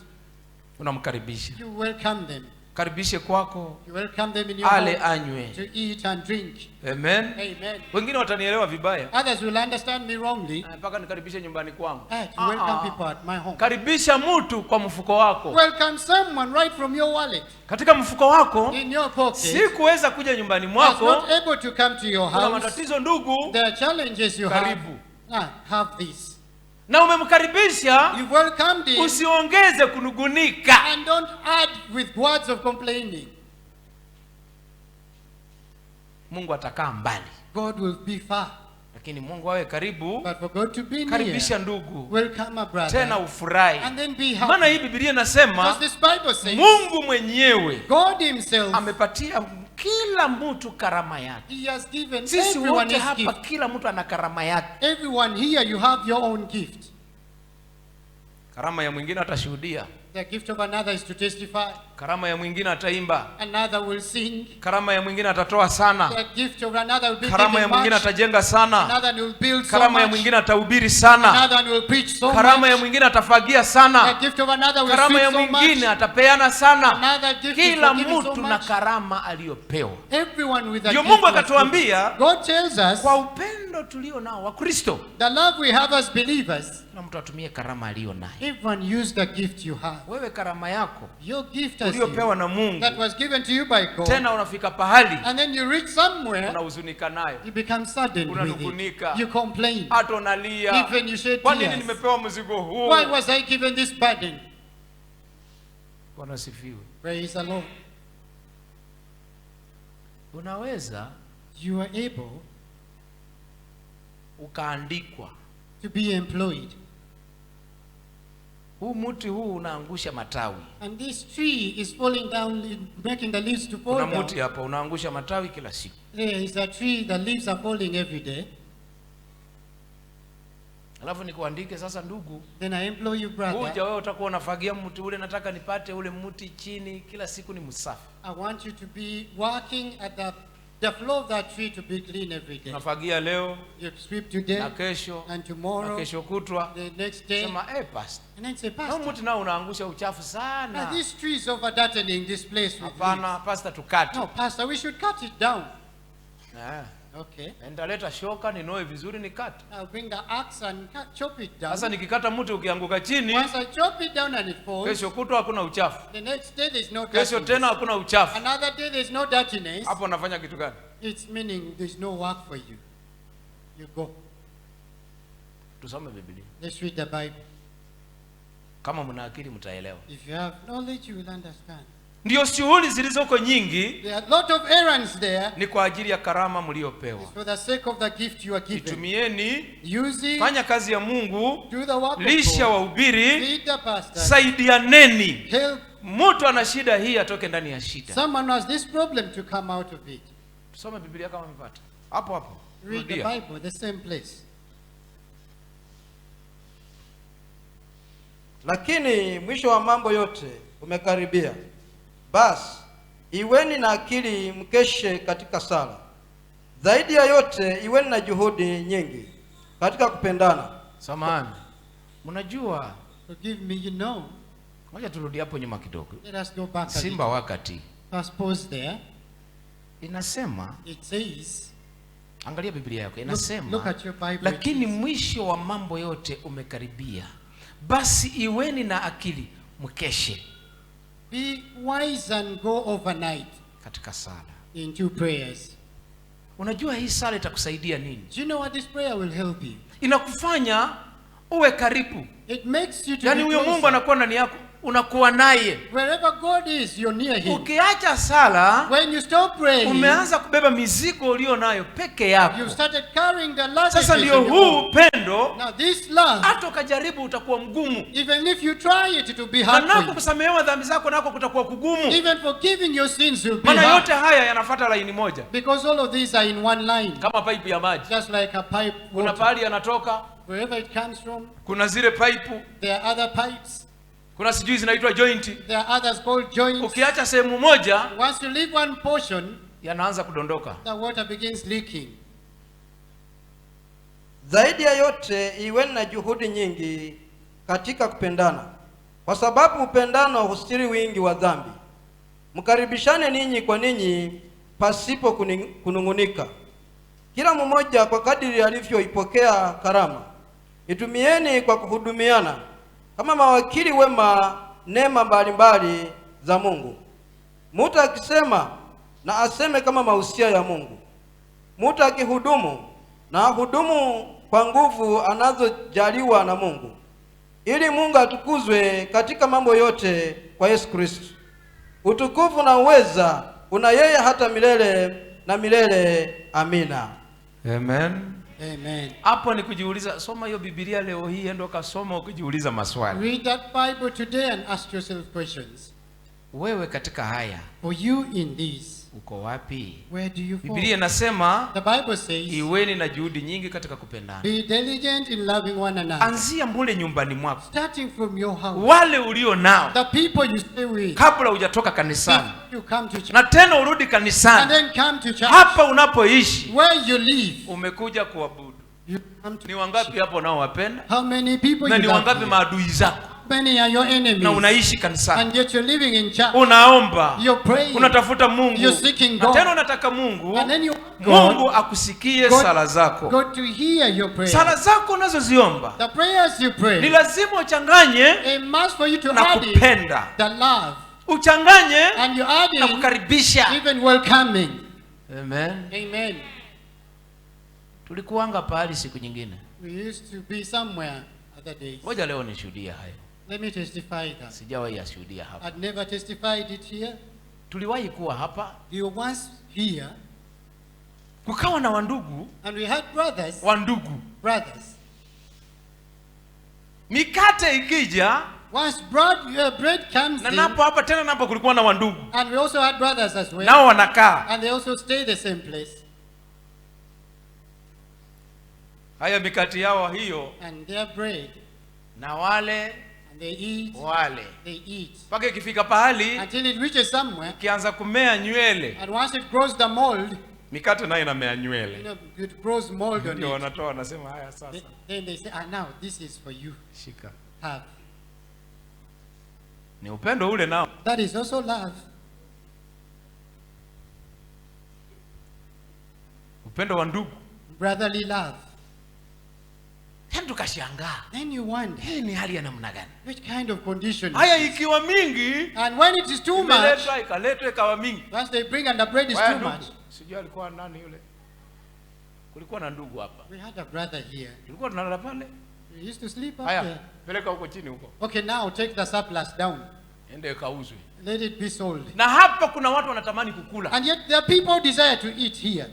unamkaribisha. You welcome them. Karibishe kwako, You welcome them in your ale home anywe. to eat and drink. Amen. Amen. Wengine watanielewa vibaya, Others will understand me wrongly. mpaka nikaribishe nyumbani kwangu. To welcome people at my home. Karibisha mtu kwa mfuko wako. Welcome someone right from your wallet. Katika mfuko wako In your pocket. si kuweza kuja nyumbani Was mwako, not able to come to your kuna house. matatizo ndugu, There are challenges you have. karibu. Have this. Na umemkaribisha, You welcomed him usiongeze kunugunika. and don't add with words of complaining. Mungu atakaa mbali, God will be far. lakini Mungu awe karibu. But for God to be Karibisha near, ndugu, welcome a brother. tena ufurahi. And then be Maana hii happy. Biblia Because inasema this Bible says Mungu mwenyewe God himself, amepatia kila mtu karama yake. he has given Sisi everyone wote his hapa, gift. kila mtu ana karama yake. Everyone here, you have your own gift. Karama ya mwingine atashuhudia, The gift of another is to testify. karama ya mwingine ataimba, Another will sing. karama ya mwingine atatoa sana, The gift of another will be karama ya giving mwingine much. atajenga sana, Another will build so karama ya much. mwingine atahubiri sana, Another will preach so karama ya much. mwingine atafagia The sana, gift of another will karama ya speak so mwingine much. atapeana sana. Another gift is Kila for giving so mtu na much. karama aliyopewa. Everyone with a Ndio gift Mungu was akatuambia, given. God tells us kwa upendo tulio nao wa Kristo, the love we have as believers, kila mtu atumie karama aliyo nayo. everyone use the gift you have. Wewe karama yako Your gift as uliyopewa you, na Mungu, that was given to you by God. tena unafika pahali And then you reach somewhere, unahuzunika nayo, you become saddened with unanugunika, it. You complain. hata unalia, Even you shed kwa nini tears. nimepewa mzigo huu? Why was I given this burden? Bwana asifiwe. Praise the Lord. Unaweza You are able ukaandikwa to be employed huu mti huu unaangusha matawi. And this tree is falling down, making the leaves to fall Kuna down. mti hapa unaangusha matawi kila siku. There is a tree, the leaves are falling every day. Alafu nikuandike sasa, ndugu, Then I implore you, huja brother, wewe utakuwa unafagia mti ule, nataka nipate ule mti chini kila siku ni msafi. I want you to be working at the floor of that tree to be clean every day. Unafagia leo You sweep today na kesho and na tomorrow, kesho kutwa. the next day, Sema pastor, and then say, na Pastor, mti nao unaangusha uchafu now sana. this tree is overturning this place with leaves. Hapana pastor, tukate. No, Pastor, we should cut it down. Okay. Nitaleta shoka ninoe vizuri nikate. I'll bring the axe and chop it down. Sasa nikikata mti ukianguka chini, Once I chop it down and it falls, kesho kutwa hakuna uchafu. the next day there's no Kesho dirtiness. tena hakuna uchafu. Another day there's no dirtiness. Hapo unafanya kitu gani? It's meaning there's no work for you. You go. Tusome Biblia. Let's read the Bible. Kama mna akili mtaelewa. If you have knowledge, you will understand. Ndio shughuli zilizoko nyingi There are a lot of errands there. ni kwa ajili ya karama mliopewa. It's for the sake of the gift you are given. Itumieni, Use it. fanya kazi ya Mungu, Do the work of lisha God. wahubiri, Feed the pastor. saidianeni. Help Mtu ana shida hii atoke ndani ya shida. someone who has this problem to come out of it. Tusome Biblia kama mpata. Hapo hapo. Read the Rudia. Bible, the same place. Lakini mwisho wa mambo yote umekaribia. Basi iweni na akili, mkeshe katika sala. Zaidi ya yote iweni na juhudi nyingi katika kupendana. Samahani. Mnajua, Forgive me, you know. ngoja turudi hapo nyuma kidogo. Let us go back a Simba little. wakati First pause there. inasema, It says, angalia Biblia yako, look inasema at your Bible. lakini mwisho wa mambo yote umekaribia. Basi iweni na akili, mkeshe Be wise and go overnight katika sala. in 2 prayers. Unajua hii sala itakusaidia nini? Do you know what this prayer will help you? Inakufanya uwe karibu. It makes you to Yaani be huyo Mungu closer. anakuwa ndani yako, unakuwa naye. Wherever God is, you're near Him. Ukiacha sala, When you stop praying, umeanza kubeba mizigo ulio nayo peke yako. you've started carrying the luggage. Sasa ndio huu upendo, Now this love, hata ukajaribu utakuwa mgumu. even if you try it, it will be Na hard for nako you. kusamehewa dhambi zako nako kutakuwa kugumu. Even forgiving your sins will be Maana hard. yote haya yanafuata laini moja. Because all of these are in one line. Kama pipe ya maji. Just like a pipe Kuna water. pahali yanatoka, Wherever it comes from, kuna zile pipe, there are other pipes. kuna sijui zinaitwa joint. There are others called joints. Ukiacha sehemu moja, Once you leave one portion, yanaanza kudondoka. the water begins leaking. Zaidi ya yote iweni na juhudi nyingi katika kupendana, kwa sababu upendano hustiri wingi wa dhambi. Mkaribishane ninyi kwa ninyi pasipo kunung'unika. Kila mmoja kwa kadiri alivyoipokea karama, itumieni kwa kuhudumiana kama mawakili wema neema mbalimbali za Mungu. Mtu akisema na aseme kama mausia ya Mungu. Mtu akihudumu na ahudumu kwa nguvu anazojaliwa na Mungu, ili Mungu atukuzwe katika mambo yote kwa Yesu Kristo. Utukufu na uweza una yeye hata milele na milele. Amina. Amen. Amen. Hapo ni kujiuliza, soma hiyo Biblia leo hii, endo kasoma ukijiuliza maswali. Read that Bible today and ask yourself questions. Wewe katika haya For you in this, uko wapi? where do you fall? Biblia inasema The Bible says, iweni na juhudi nyingi katika kupendana. be diligent in loving one another. Anzia mule nyumbani mwako, Starting from your house. wale ulio nao, The people you stay with. kabla hujatoka kanisani, Before you come to church. na tena urudi And kanisani. then come to church. Hapa unapoishi Where you live. umekuja kuabudu. You come to Ni wangapi hapo nao wapenda, How many people na you ni love wangapi here? maadui zako, Many are your enemies. na unaishi kanisani, And yet you're living in church. unaomba, You're praying. unatafuta Mungu, You're seeking na God. tena unataka Mungu, And then you Mungu akusikie sala zako. God to hear your prayers. Sala zako unazoziomba The prayers you ni pray. lazima uchanganye It must for you to na add in kupenda, the love. uchanganye And you add na in kukaribisha. even welcoming. Amen. Amen. Tulikuanga pahali siku nyingine, We used to be somewhere other days. ngoja leo nishuhudia hayo, Let me testify that. sijawahi yashuhudia hapa. I'd never testified it here. Tuliwahi kuwa hapa, You were once here, kukawa na wandugu and we had brothers. wandugu. Brothers. Mikate ikija Once bread comes Na in, napo hapa tena napo kulikuwa na wandugu. and we also had brothers as well, Nao wanakaa. and they also stay the same place. Haya mikati yao hiyo And their bread, na wale and they eat, they eat. mpaka ikifika pahali Until it reaches somewhere, kianza kumea nywele, and once it grows the mold, mikate nayo inamea nywele. you know, it grows mold on Ndio it. wanatoa wanasema haya sasa. Then they say, now this is for you. Shika. Have. Ni upendo ule nao. That is also love. Upendo wa ndugu. Brotherly love. Yaani tukashangaa. Then you wonder, Hii ni hali ya namna gani? which kind of condition is Haya this? ikiwa mingi, And when it is too much, imeletwa ikaletwa ikawa mingi. once they bring and the bread is Waya too ndugu, much. sijui alikuwa nani yule. Kulikuwa na ndugu hapa. We had a brother here. Tulikuwa tunalala pale. He used to sleep up Haya, there. peleka huko chini huko. Okay, now take the surplus down. Ende kauzwe. Let it be sold. Na hapa kuna watu wanatamani kukula. And yet there are people desire to eat here.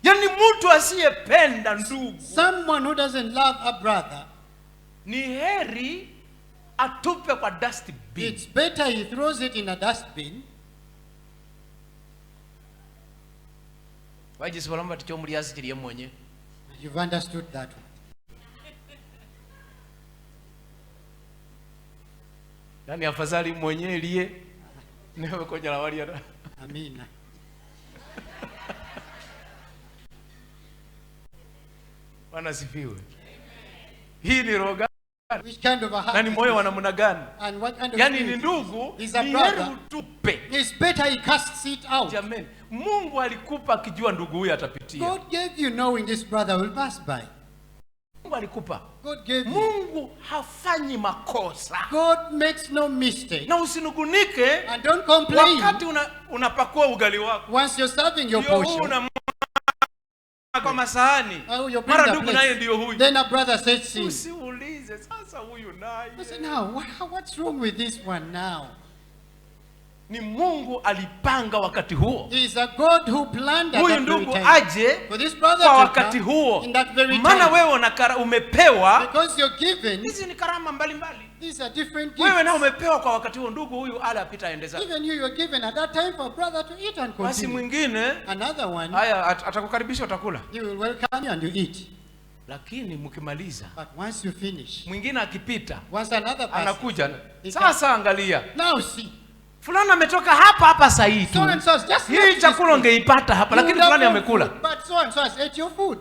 Yaani mtu asiyependa ndugu Someone who doesn't love a brother, ni heri atupe kwa dustbin. it's better he throws it in a dustbin. Wajisi walamba ticho muliasi kiriye mwenye. You've understood that one. Yaani afadhali mwenye liye newe koja la wali ya. Amina. Bwana sifiwe. Hii ni roho gani? Which kind of a heart? Na ni is moyo this? wa namna gani? And what kind of Yaani spirit ni is ndugu, this? He's a ni heri brother. utupe. It's better he casts it out. Jamani, Mungu alikupa akijua ndugu huyu atapitia. God gave you knowing this brother will pass by. Mungu alikupa. God gave you. Mungu hafanyi makosa. God makes no mistake. Na usinugunike And don't complain. wakati unapakua ugali wako. Once you're serving your Ndio huu portion, una kwa masahani. oh, you bring Mara the ndugu naye plates. ndio huyu. Then a brother says, see. Usiulize sasa huyu naye. I said, now, what's wrong with this one now? Ni Mungu alipanga wakati huo. He is a God who planned at Huyu that very ndugu time. aje For this brother kwa to wakati come huo. in that very Maana time. wewe umepewa. Because you're given, Hizi ni karama mbalimbali. these are different Wewe na gifts. umepewa kwa wakati huo, ndugu huyu ala apita aende zake. Even you were given at that time for a brother to eat and Basi continue. mwingine Another one, haya atakukaribisha utakula. he will welcome you and you eat. Lakini mkimaliza But once you finish, mwingine akipita once another person, anakuja. He Sasa angalia. now see, Fulani ametoka hapa saa hii tu. so and so has just Hii left chakula this ungeipata hapa place. lakini You fulani love your amekula. food, but so and so has ate your food.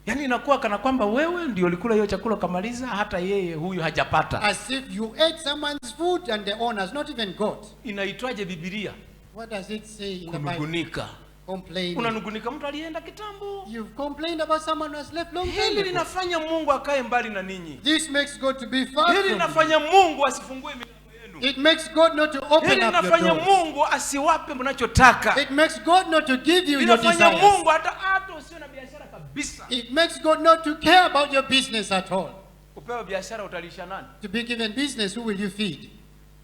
Yaani inakuwa kana kwamba wewe ndio ulikula hiyo chakula ukamaliza, hata yeye huyu hajapata. As if you ate someone's food and the owner has not even got. Inaitwaje Biblia? What does it say in the Bible? Kunugunika. Complaining. Unanugunika mtu alienda kitambo. You've complained about someone who has left long time Hili ago. linafanya Mungu akae mbali na ninyi. This makes God to be far Hili from you. linafanya Mungu asifungue milango yenu. It makes God not to open Hili up your linafanya doors. Mungu asiwape mnachotaka. It makes God not to give you your Linafanya desires. Mungu hata usio na biashara kabisa. It makes God not to care about your business at all. Upewa biashara utalisha nani? To be given business, who will you feed?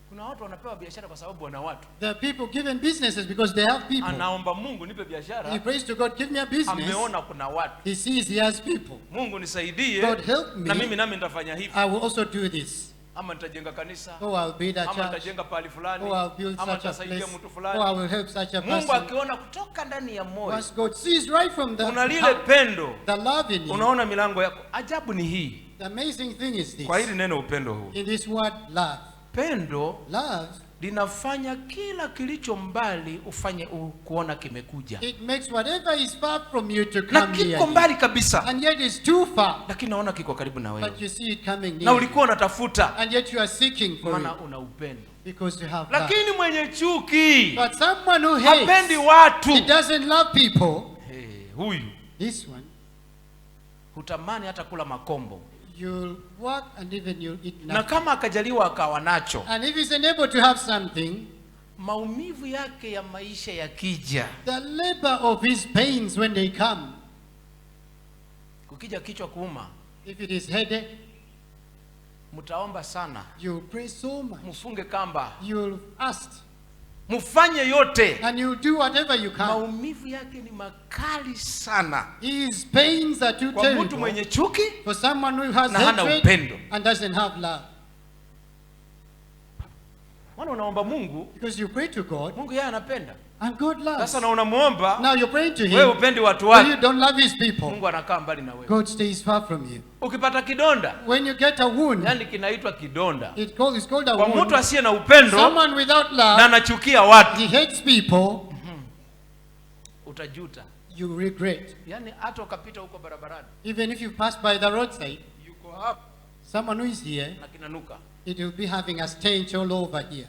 Kuna watu wanapewa biashara kwa sababu wana watu. There are people given businesses because they have people. Anaomba Mungu nipe He biashara. prays to God, give me a business. Ameona kuna watu. He sees he has people. Mungu nisaidie. God help me. Na mimi nami nitafanya hivi. I will also do this. Ama nitajenga kanisa. Oh, I'll build a Ama church. nitajenga pahali fulani. Oh, I'll build Ama such a nitasaidia place. mtu Oh, fulani. I will help such a Mungu person. akiona kutoka ndani ya moyo Once God sees right from the una lile heart, pendo, the love in you. unaona milango yako. Ajabu ni hii. The amazing thing is this. Kwa hili neno upendo huu. In this word, love. Pendo Love, linafanya kila kilicho mbali ufanye kuona kimekuja. it makes whatever is far from you to Na come near kiko you. mbali kabisa. And yet it's too far, Lakini naona kiko karibu na wewe. but you see it coming Na near you. ulikuwa unatafuta And yet you are seeking for maana it una upendo. because you have love. Lakini mwenye chuki But someone who hapendi hates, watu. he doesn't love people. Huyu This one, hutamani hata kula makombo. you'll work and even you'll eat Na nothing. kama akajaliwa akawa nacho, And if he's unable to have something, maumivu yake ya maisha yakija, the labor of his pains when they come, kukija kichwa kuuma, if it is headache, mtaomba sana, you'll pray so much. mfunge kamba, You'll fast. mfanye yote. and you'll do whatever you can. Maumivu yake ni makali sana His pains are too kwa mtu terrible mwenye chuki for someone who has na hana hatred upendo. and doesn't have love. Maana unaomba Mungu, Because you pray to God Mungu yeye anapenda. and God loves. Sasa na unamuomba, Now you're praying to wewe Him, upendi watu but you wake, don't love His people. Mungu anakaa mbali na wewe. God stays far from you. Ukipata kidonda, When you get a wound, yani kinaitwa kidonda. it's called a Kwa wound. mtu asiye na upendo Someone without na love, anachukia watu, he hates people, utajuta. you regret. Yani hata ukapita huko barabarani, Even if you pass by the roadside, yuko hapa someone who is here, na kinanuka. it will be having a stench all over here.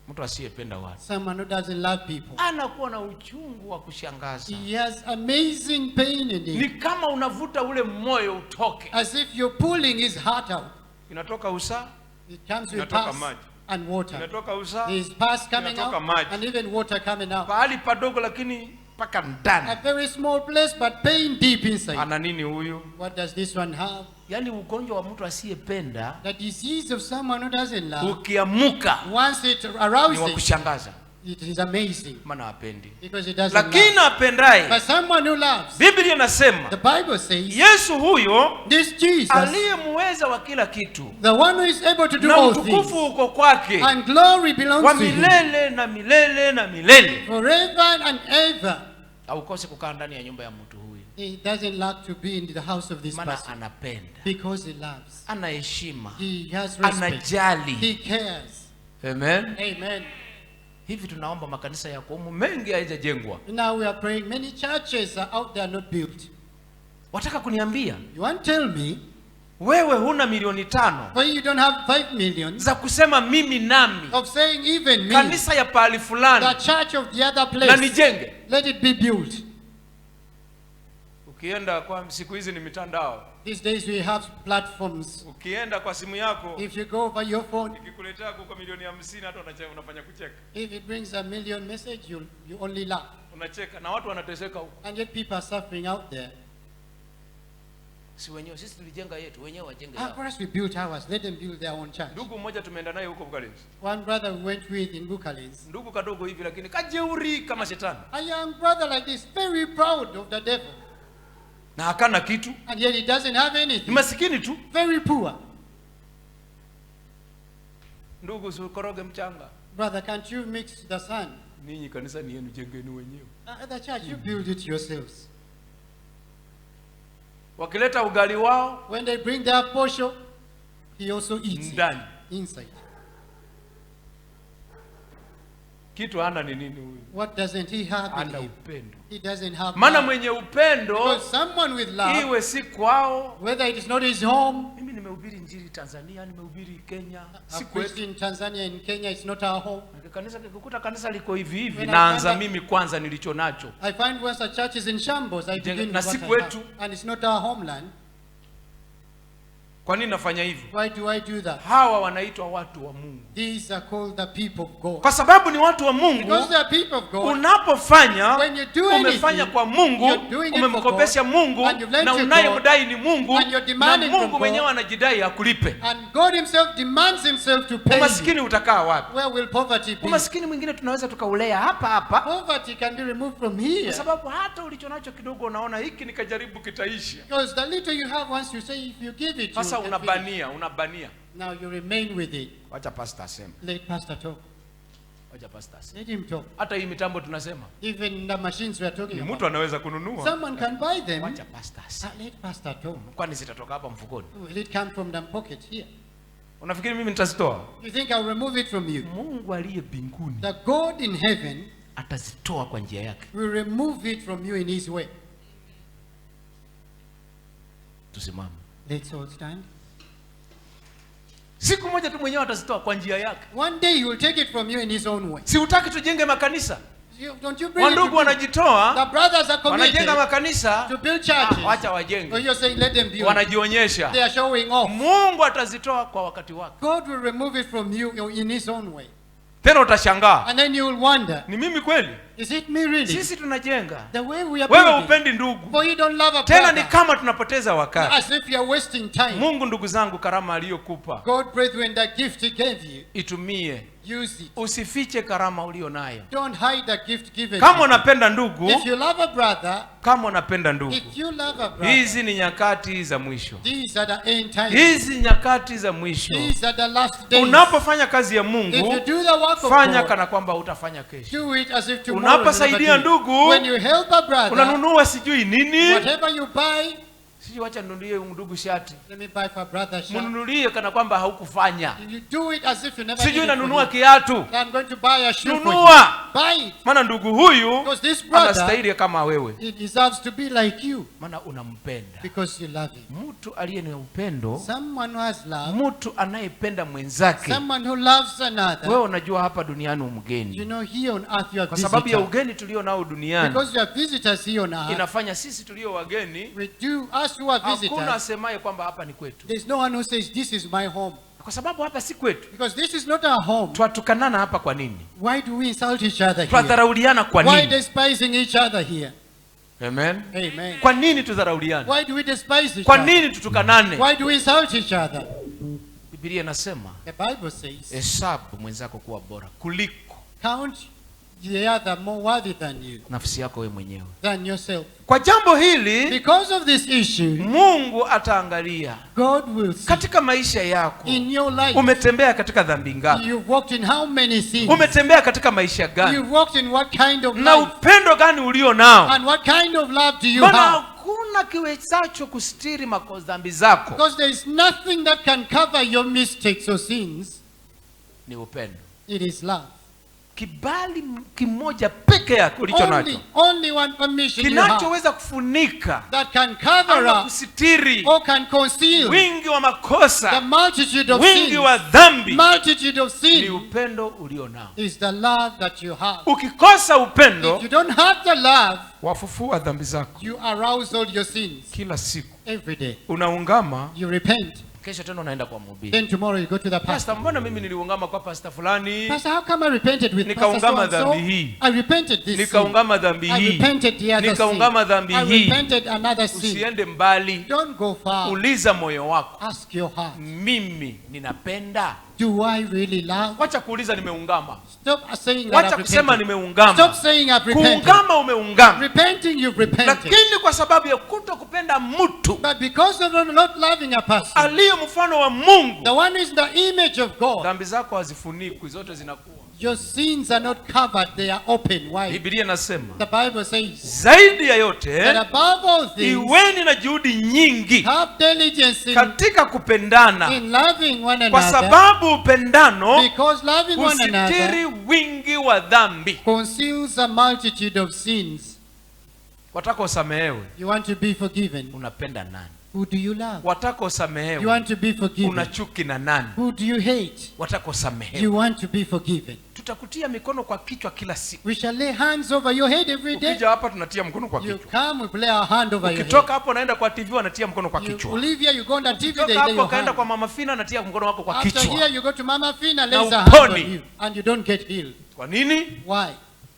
Mtu asiyependa watu Someone who doesn't love people. anakuwa na uchungu wa kushangaza. He has amazing pain in Ni him, kama unavuta ule moyo utoke, as if you're pulling his heart out. inatoka usaa, It comes with Inatoka pus maji. and water. inatoka usaa, There's pus coming Inatoka out maji. and even water coming out. pahali padogo lakini mpaka A ndani. very small place, but pain deep inside. Ana nini huyu? What does this one have? Yani ugonjwa wa mtu asiyependa The disease of someone who doesn't love, ukiamuka once it ni wa arouses, kushangaza, it is amazing maana hapendi. because it doesn't Lakini love. apendaye, But someone who loves, Biblia inasema the Bible says, Yesu huyo this Jesus, aliyemuweza wa kila kitu, the one who is able to do na all utukufu things, uko kwake and glory kwa belongs to Him milele na milele na milele. forever and ever. Haukose kukaa ndani ya nyumba ya mtu huyu, He doesn't lack to be in the house of this maana person anapenda, because he loves. ana heshima, He has respect. anajali. He cares. Amen. Amen. Hivi tunaomba makanisa yako humu mengi hayajajengwa. Now we are praying. Many churches are out there not built. Wataka kuniambia You want to tell me, wewe huna milioni 5 why you don't have 5 million za kusema mimi nami of saying even me, kanisa ya pahali the fulani church of the other na place, nijenge? let it be built. Ukienda kwa siku hizi ni mitandao, These days we have platforms. ukienda kwa simu yako If you go over your phone, ikikuletea kwa milioni 50 hata unafanya kucheka, if it brings a million message, you only laugh. unacheka na watu wanateseka huko. And yet people are suffering out there. Si wenyewe sisi tulijenga yetu, wenyewe wajenge Of yao. course we built ours. Let them build their own church. Ndugu mmoja tumeenda naye huko Bukarest, One brother we went with in Bukalins, ndugu kadogo hivi lakini kajeuri kama shetani, a young brother like this, very proud of the devil, na hakana kitu, and yet he doesn't have ni anything. masikini tu. Very poor. Ndugu, usikoroge mchanga. Brother, can't you mix the sand? Ninyi kanisa ni yenu, jengeni wenyewe. The church, you build it yourselves. Wakileta ugali wao When they bring their portion, he also eats it ndani, inside. kitu hana ni nini huyu? What doesn't he have in Ana him? upendo. He doesn't have Maana love. mwenye upendo, Because someone with love, iwe si kwao. whether it is not his home, Mimi nimehubiri injili Tanzania, nimehubiri Kenya, a si kwetu. Christian in Tanzania, in Kenya, it's not our home. Kanisa kikukuta kanisa liko hivi hivi, When I naanza find that- mimi kwanza nilicho nacho. I find once a church is in shambles, I Jenga- begin na with si what I kwetu. have. And it's not our homeland. Kwa nini nafanya hivyo? Why do I do that? Hawa wanaitwa watu wa Mungu, These are called the people of God. kwa sababu ni watu wa Mungu. Because they are people of God. Unapofanya, When you do umefanya anything, kwa Mungu, you're doing it for umemkopesha God, Mungu, and you've lent na to unayemdai ni Mungu, and you're na demanding from Mungu God, mwenyewe anajidai akulipe. And God himself demands himself to pay you. Umaskini utakaa wapi? Where will poverty be? Umaskini mwingine tunaweza tukaulea hapa hapa, Poverty can be removed from here. kwa sababu hata ulicho nacho kidogo unaona hiki nikajaribu kitaisha. Because the little you have, once you say, if you give it, Sasa you can finish. unabania. Now you remain with it. Wacha pastor aseme. Let pastor talk. Wacha pastor aseme. Let him talk. Hata hii mitambo tunasema Even the machines we are talking ni about, mtu anaweza kununua. someone can buy them. Wacha pastor aseme. Let pastor talk. Kwani zitatoka hapa mfukoni? Will it come from the pocket here? Unafikiri mimi nitazitoa? You think I'll remove it from you? Mungu aliye mbinguni The God in heaven atazitoa kwa njia yake. will remove it from you in his way. Tusimame. Let's all stand. Siku moja tu mwenyewe atazitoa kwa njia yake. One day he will take it from you in his own way. Si utaki tujenge makanisa? Don't you bring it to Wandugu me? wanajitoa, The brothers are wanajenga committed makanisa, to build churches. wacha Or wajenge. you're saying let them build. Wanajionyesha. They are showing off. Mungu atazitoa kwa wakati wake. God will remove it from you in his own way. Tena utashangaa, And then you will wonder, ni mimi kweli? Is it me really? Sisi tunajenga, The way we are wewe building. upendi ndugu. For you don't love a Tena ni brother. kama tunapoteza wakati. As if you are wasting time. Mungu, ndugu zangu, karama aliyokupa God, brethren, the gift he gave you, itumie. use it. Usifiche karama ulio nayo. Don't hide the gift given Kama you. unapenda ndugu, If you love a brother, kama unapenda ndugu, if you love a brother, hizi ni nyakati za mwisho. these are the end times. Hizi nyakati za mwisho. These are the last days. Unapofanya kazi ya If Mungu, you do the work of fanya God, kana kwamba utafanya kesho. do it as if tomorrow will Unaposaidia never do. ndugu, When you help a brother, unanunua sijui nini, whatever you buy, sijui wacha nunulie ndugu shati, let me buy for brother shirt. mnunulie kana kwamba haukufanya. You do it as if you never Sijui did it for nanunua him. kiatu, I'm going to buy a shoe for you. nunua, Buy it. maana ndugu huyu Because this brother, anastahili kama wewe, he deserves to be like you maana unampenda. because you love him. Mtu aliye na upendo, Someone who has love, mtu anayependa mwenzake. someone who loves another. Wewe unajua hapa duniani You umgeni, know, here on earth you are kwa sababu ya visitors. ugeni tulio nao duniani Because you are visitors here on earth, inafanya sisi tulio wageni, we do, us who are hakuna visitors, asemaye kwamba hapa ni kwetu, there's no one who says, this is my home. kwa sababu hapa si kwetu. Because this is not our home. Twatukanana hapa kwa nini? Why do we insult each other here? Twadharauliana kwa Why nini? despising each other here? Amen. Amen. Kwa nini tudharauliane? Why do we despise each Kwa other? nini tutukanane? Why do we insult each other? Biblia inasema The Bible says, hesabu mwenzako kuwa bora kuliko count the other more worthy than you, nafsi yako wewe mwenyewe. than yourself. Kwa jambo hili Because of this issue, Mungu ataangalia God will see katika maisha yako, in your life. umetembea katika dhambi ngapi? You've walked in how many sins? Umetembea katika maisha gani? You've walked in what kind of Na life? upendo gani ulio nao? And what kind of love do you Maana have? hakuna kiwezacho kustiri makosa dhambi zako, Because there is nothing that can cover your mistakes or sins. ni upendo. It is love. Kibali kimoja peke yake ulicho nacho Only one permission you have kinachoweza kufunika that can cover ama up kusitiri or can conceal wingi wa the makosa, multitude of wingi sins. wa dhambi, Multitude of ni sin upendo ulio nao. is the love that you have. Ukikosa If upendo, you don't have the love, wafufua dhambi zako you arouse all your sins kila siku. every day. Unaungama, You repent. kesho tena unaenda kwa mhubiri. Then tomorrow you go to the pastor. Pastor, mbona mimi niliungama kwa pastor fulani, Pastor, how come I repented with Pastor Nikaungama so-and-so? dhambi hii. I repented this sin. nikaungama dhambi I hii, repented the other sin. nikaungama dhambi I hii. repented another sin. Usiende mbali, Don't go far. uliza moyo wako, Ask your heart. mimi ninapenda? Do I really love? Wacha kuuliza nimeungama, Stop saying that wacha I've kusema repented. nimeungama. Stop saying I've repented. Kuungama umeungama, Repenting, you've repented. lakini kwa sababu ya kuto kupenda mtu But because of not loving a person, aliyo mfano wa Mungu, the one who is the image of God, dhambi zako hazifunikwi, zote zinakuwa. your sins are not covered, they are open wide. Biblia inasema The Bible says zaidi ya yote, that above all things, iweni na juhudi nyingi have diligence katika kupendana, in loving one kwa another, sababu upendano because loving one husitiri another wingi wa dhambi. conceals a multitude of sins. Wataka usamehewe, You want to be forgiven. unapenda nani? Who do you love? Wataka You usamehewe, want to be una forgiven. chuki na nani? Who do you hate? Wataka usamehewe. You want to be forgiven. Tutakutia mikono kwa kichwa kila siku. We shall lay hands over your head every day. Ukija hapa tunatia mkono kwa You kichwa. come, we lay our hand over your Ukitoka head. hapo unaenda kwa TV wanatia mkono kwa You kichwa. leave here, you go on the TV, they Ukitoka lay hapo your ukaenda kwa hand. Mama Fina anatia mkono wako kwa After kichwa. here, you go to Mama Fina, Na lays a hand on uponi. you, and you don't get healed. Kwa nini? Why?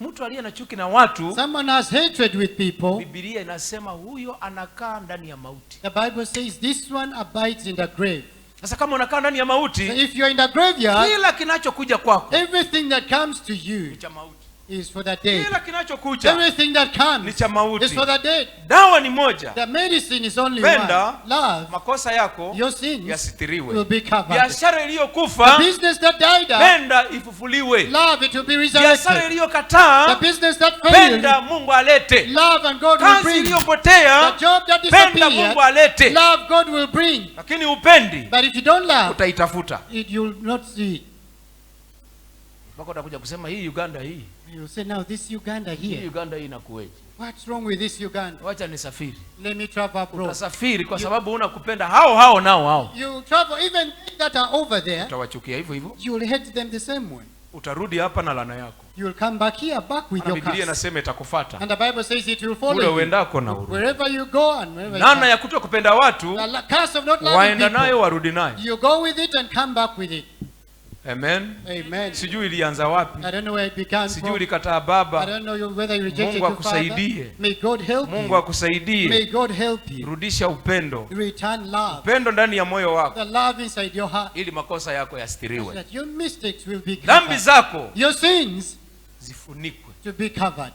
Mtu aliye na chuki na watu, Someone has hatred with people. Biblia inasema huyo anakaa ndani ya mauti. The Bible says this one abides in the grave. Sasa kama unakaa ndani ya So mauti, if you're in the graveyard, kila kinachokuja kwako everything that comes to you ni cha mauti. is for the dead. Kila kinachokuja Everything that ni comes cha mauti. is for the dead. Dawa ni moja, The medicine is only Penda. one. Love. makosa yako Your sins will yasitiriwe. be covered. Biashara The iliyokufa, business that died, penda ifufuliwe. love, it will be Biashara resurrected. The iliyokataa, business that failed, penda Mungu alete. love and God will Kazi bring. iliyopotea, The job that penda disappeared, Mungu alete. love God will bring. Lakini upendi, But if you don't love, utaitafuta you'll not see it. mpaka utakuja kusema hii Uganda hii You'll say, now this Uganda hii here, Uganda hii inakuweje? what's wrong with this Uganda? Wacha nisafiri. Let me travel abroad. Utasafiri kwa sababu unakupenda hao nao hao, You travel, even they that are over there, utawachukia hivyo hivyo. you'll hate them the same way. Utarudi hapa na laana yako, You'll come back here, back with na your Biblia curse. inasema itakufuata And the Bible says it will kule follow you. uendako na urudi. Wherever you go and wherever you Laana come. ya kuto kupenda watu, The curse of not loving waenda nayo people. warudi nayo. You go with it and come back with it. Amen. Amen. Sijui ilianza wapi, I don't know where it began sijui from. ulikataa I baba. don't know whether you rejected Mungu your father. akusaidie. May God help Mungu you. May akusaidie. God help you. Rudisha upendo, Return love. upendo ndani ya moyo wako, The love inside your heart. ili makosa yako yastiriwe, That your mistakes will be dhambi covered. zako Your sins zifunikwe. to be covered.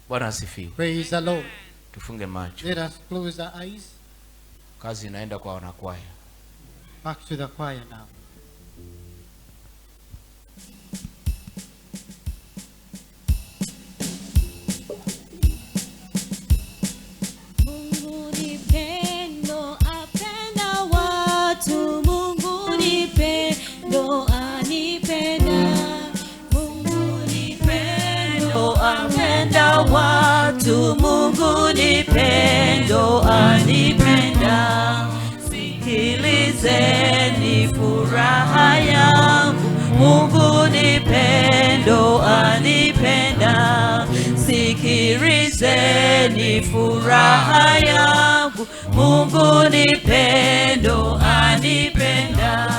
Bwana asifiwe. Praise the Lord. Tufunge macho, Let us close our eyes. kazi inaenda kwa wanakwaya. Back to the choir now. Mungu ni pendo, apenda watu. Mungu ni pendo, anipenda. Mungu ni pendo, apenda watu. Mungu ni pendo, anipenda. Sikilizeni furaha yangu. Mungu ni pendo, anipenda. Sikilizeni furaha yangu. Mungu ni pendo, anipenda.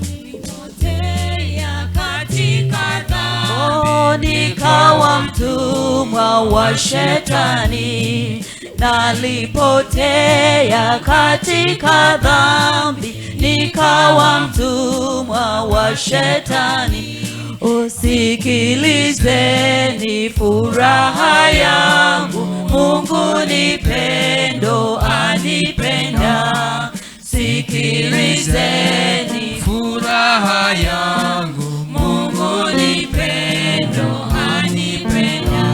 Nilipotea katika dhambi, nikawa mtumwa wa shetani. Nalipotea katika dhambi, nikawa mtumwa wa shetani. Usikilizeni furaha yangu. Mungu ni pendo, anipenda. Sikilizeni furaha yangu. Mungu ni pendo, anipenda.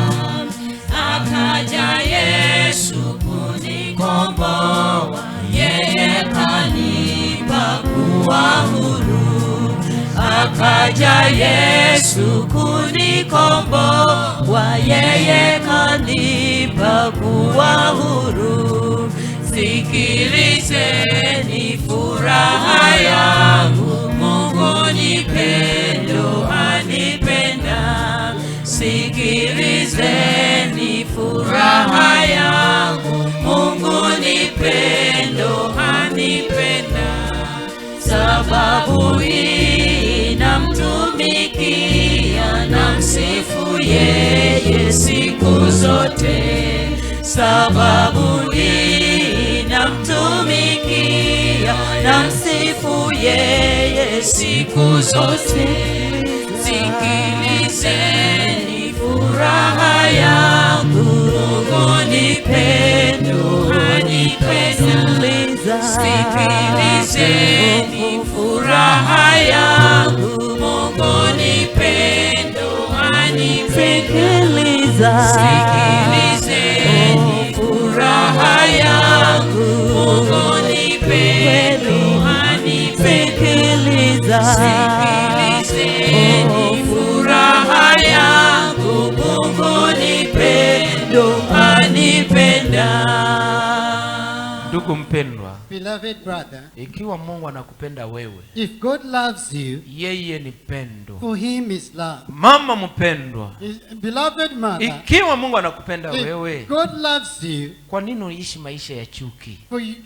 Akaja Yesu kunikomboa, yeye kanipa kuwa huru. Akaja Yesu kunikomboa, yeye kanipa kuwa huru. Sikilizeni furaha yangu. Mungu ni pendo, anipenda. Sikilizeni furaha yangu. Mungu ni pendo, anipenda. Sababu hii namtumikia, namsifu yeye siku zote. Sababu hii namtumikia, namsifu yeye siku zote. Sikilizeni furaha yangu. Mungu ni pendo, anipenda. Sikilizeni furaha yangu. Mungu ni pendo, anipenda. Sikilizeni furaha yangu. Mungu ni pendo, anipenda. Sikilizeni furaha yangu. Mungu ni pendo, anipenda. Ndugu mpendwa, Beloved brother, ikiwa Mungu anakupenda wewe, if God loves you, yeye ni pendo. for him is love. Mama mpendwa, Beloved mother, ikiwa Mungu anakupenda wewe, if God loves you, kwa nini uishi maisha ya chuki,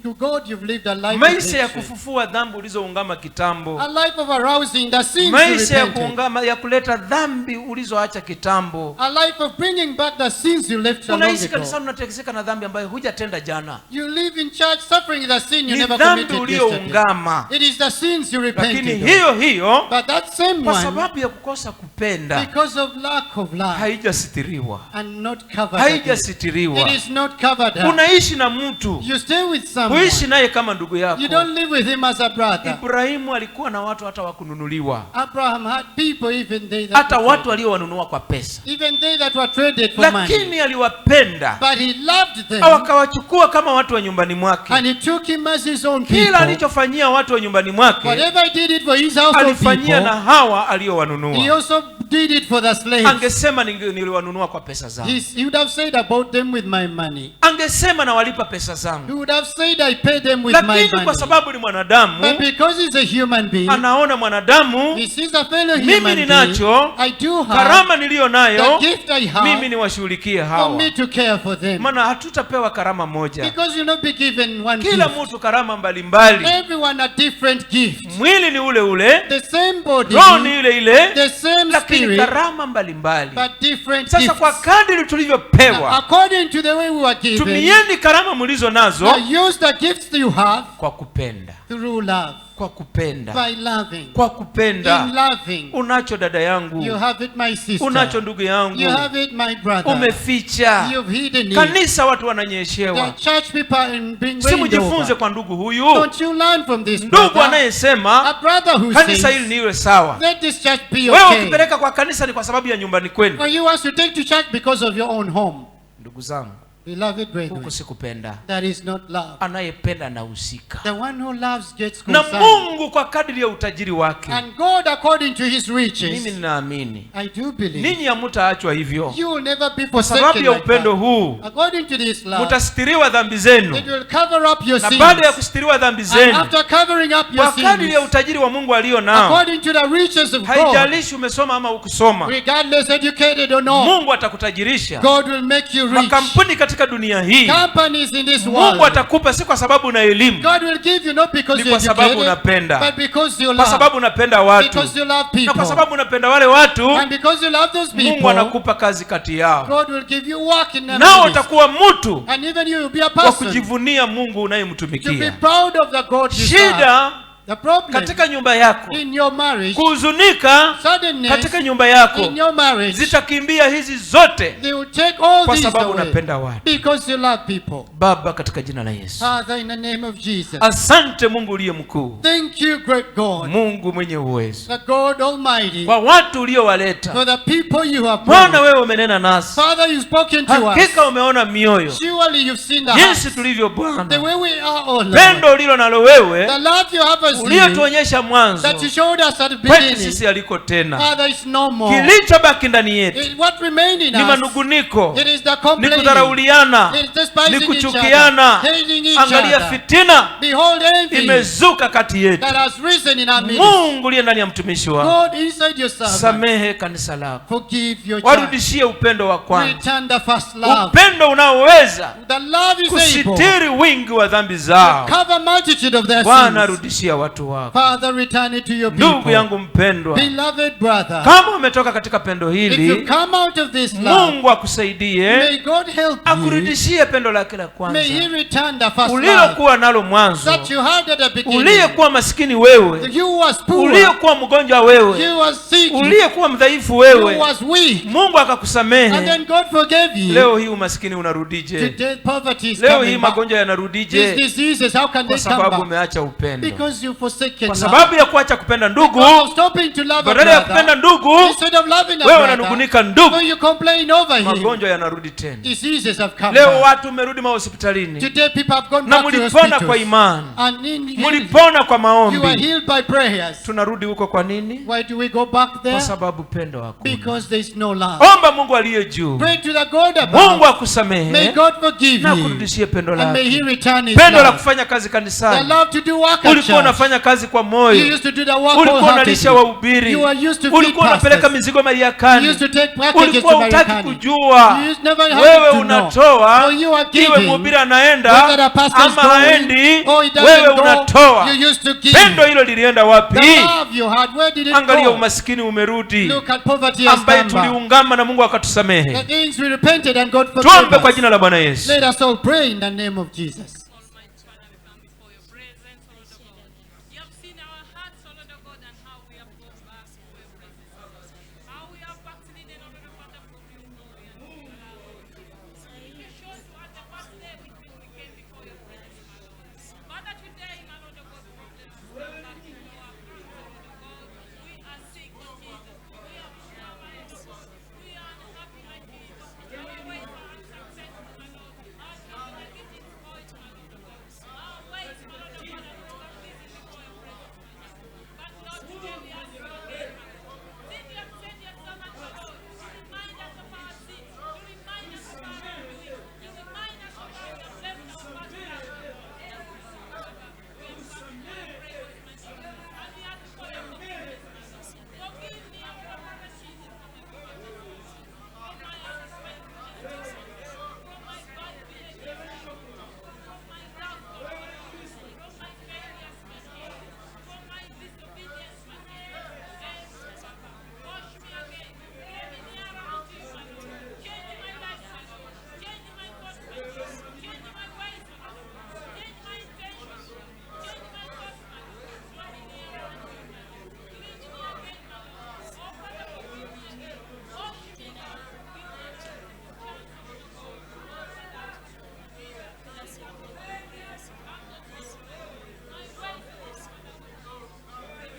to God you've lived a life of maisha ya hatred, kufufua dhambi ulizoungama kitambo, a life of arousing the sins you maisha ya repented, kuungama ya kuleta dhambi ulizoacha kitambo? a life of bringing back the sins you left long Unaishi ago. kanisani unateseka na dhambi ambayo hujatenda jana. You live in church suffering the sin you Ni never dhambi committed yesterday. ulioungama, It is the sins you lakini repented of. hiyo hiyo But that same kwa one, sababu ya kukosa kupenda because of lack of love haijasitiriwa, and not covered again. haijasitiriwa. It is not covered up. Unaishi na mtu, You stay with someone. huishi naye kama ndugu yako. You don't live with him as a brother. Ibrahimu alikuwa na watu hata wakununuliwa, Abraham had people, even they that hata were watu traded. waliowanunua kwa pesa, Even they that were traded for money. lakini aliwapenda, But he loved them. akawachukua kama watu wa nyumbani mwake. And he took him as his own Kila people. alichofanyia watu wa nyumbani mwake Whatever he did it for his household alifanyia na people, hawa he aliowanunua. also did it for the slaves. Angesema niliwanunua kwa pesa zangu, He would have said about them with my money. angesema nawalipa pesa He zangu, would have said I paid them with my lakini kwa money. sababu ni mwanadamu, But because he's a human being, anaona mwanadamu, he sees a fellow mimi human being. ninacho, I do have karama niliyo nayo, the gift I mimi have niwashughulikie for hawa. me to care for them. Maana hatutapewa karama moja, Because you'll not be given given one kila gift. mtu karama mbalimbali. Everyone a different gift. Mwili ni ule ule, The same body, roho ni ile ile, the same lakini spirit, karama mbalimbali. but different Sasa gifts. kwa kadiri tulivyopewa, According to the way we were given, tumieni karama mlizo nazo now use the gifts that you have kwa kupenda, through love, kwa kupenda, by loving, kwa kupenda. in loving. Unacho dada You yangu, have it, my sister. unacho ndugu yangu, You have it, my brother. umeficha. You've hidden it. Kanisa watu wananyeshewa. The church people are being rained Simujifunze over. kwa ndugu huyu, Don't you learn from this ndugu brother? anayesema A brother who kanisa hili says, ni iwe sawa. let this church be Wewe okay. ukipeleka kwa kanisa ni kwa sababu ya nyumbani kwenu. For you want to take to church because of your own home. Ndugu zangu, Beloved brethren, huku sikupenda. that is not love. Anayependa anahusika. The one who loves gets Na concerned. Mungu kwa kadiri ya utajiri wake, And God, according to his mimi riches, ninaamini I do believe, ninyi hamtaachwa hivyo. you will never be Kwa sababu forsaken ya like upendo that. huu According to this love, mtastiriwa dhambi zenu, it will cover up your na sins. baada ya kustiriwa dhambi And zenu, after covering up your kwa kadiri ya sins, utajiri wa Mungu alio nao, according to the riches of God, haijalishi umesoma ama ukusoma, regardless educated or not, Mungu atakutajirisha. God will make you rich. Makampuni katika dunia hii Companies in this Mungu world, atakupa si kwa sababu una elimu, God will give you not because ni you're kwa sababu educated, unapenda, but because you kwa love. sababu unapenda watu, Because you love na kwa people. sababu unapenda wale watu, And because you love those Mungu people, anakupa kazi kati yao, God will give you work in their nao midst. utakuwa mtu And even you will be a wa person kujivunia Mungu to be unayemtumikia. proud of the God you serve. Shida The problem katika nyumba yako, in your marriage, kuhuzunika sadness katika nyumba yako, in your marriage, zitakimbia hizi zote they will take all kwa these sababu away unapenda watu. because you love people. Baba, katika jina la Yesu, Father, in the name of Jesus, asante Mungu uliye mkuu, thank you, great God, Mungu mwenye uwezo, the God Almighty, kwa watu uliowaleta. for the people you have Bwana, brought. wewe umenena nasi, Father, you've spoken to us. hakika umeona mioyo Surely you've seen the jinsi hearts, tulivyo the Bwana, way we are, oh Lord. pendo ulilo nalo wewe The love you have us in, uliotuonyesha mwanzo, that you showed us at the kwetu beginning, sisi aliko tena. Father, is no more. Kilichobaki ndani yetu What remained in ni us, manunguniko, it is the ni complaining, kudharauliana, it is despising ni each kuchukiana. other, hating each Angalia, other. fitina Behold, envy imezuka kati yetu. that has risen in our midst. Mungu uliye ndani ya mtumishi wako, God, inside your servant, samehe kanisa lako, forgive your child. warudishie upendo wa kwanza, Return the first love. upendo unaoweza The love is able kusitiri wingi wa dhambi zao. cover multitude of their Bwana, sins. rudishia watu wako. Father, return it to your Ndugu people. yangu mpendwa, Beloved brother, kama umetoka katika pendo if you hili, come out of this love, Mungu akusaidie, may God help you. akurudishie pendo lake la kwanza May he return the first love ulilokuwa nalo mwanzo, that you had at the beginning. uliyekuwa maskini wewe, You was poor. uliyekuwa mgonjwa wewe, You was sick. uliyekuwa mdhaifu You wewe, was weak. Mungu And akakusamehe. then God forgave you. Leo hii umaskini unarudije? Today poverty is Leo hii coming back. magonjwa These yanarudije? diseases, how can Kwa they come sababu back? umeacha upendo, Because you forsaken kwa love. sababu ya kuacha kupenda ndugu, Because of stopping to love a badala ya kupenda brother, ndugu instead of loving a wewe brother, unanungunika ndugu, so you complain over him. magonjwa yanarudi tena. Diseases have come Leo back. watu mmerudi mahospitalini Today people have gone na back to mlipona kwa hospitals. imani, And in mlipona kwa you are maombi. healed by prayers. Tunarudi huko kwa nini? Why do we go back there? Kwa sababu pendo hakuna. Because there is no love. Omba Mungu aliye juu, Pray to the God Mungu above. May akusamehe God forgive na you. kurudishie pendo And may he lake, return his pendo la love. kufanya kazi The kanisani. love to do work at Ulikuwa church. unafanya kazi kwa You moyo, used to do the work ulikuwa unalisha wholeheartedly. wahubiri, You were used to feed ulikuwa unapeleka pastors. mizigo You Mariakani, used to take packages ulikuwa to hutaki Mariakani. kujua You never had wewe to know. unatoa, So you are iwe giving. mhubiri anaenda Whether the pastor is ama going haendi, or he doesn't wewe go, unatoa. you used to give. Pendo hilo lilienda The wapi? love you had, where did it Angalia, go? umaskini umerudi, Look at poverty has ambaye come back. tuliungama na Mungu The akatusamehe. things we repented and God Tuombe kwa forgave us. jina la Bwana Yesu. Let us all pray in the name of Jesus.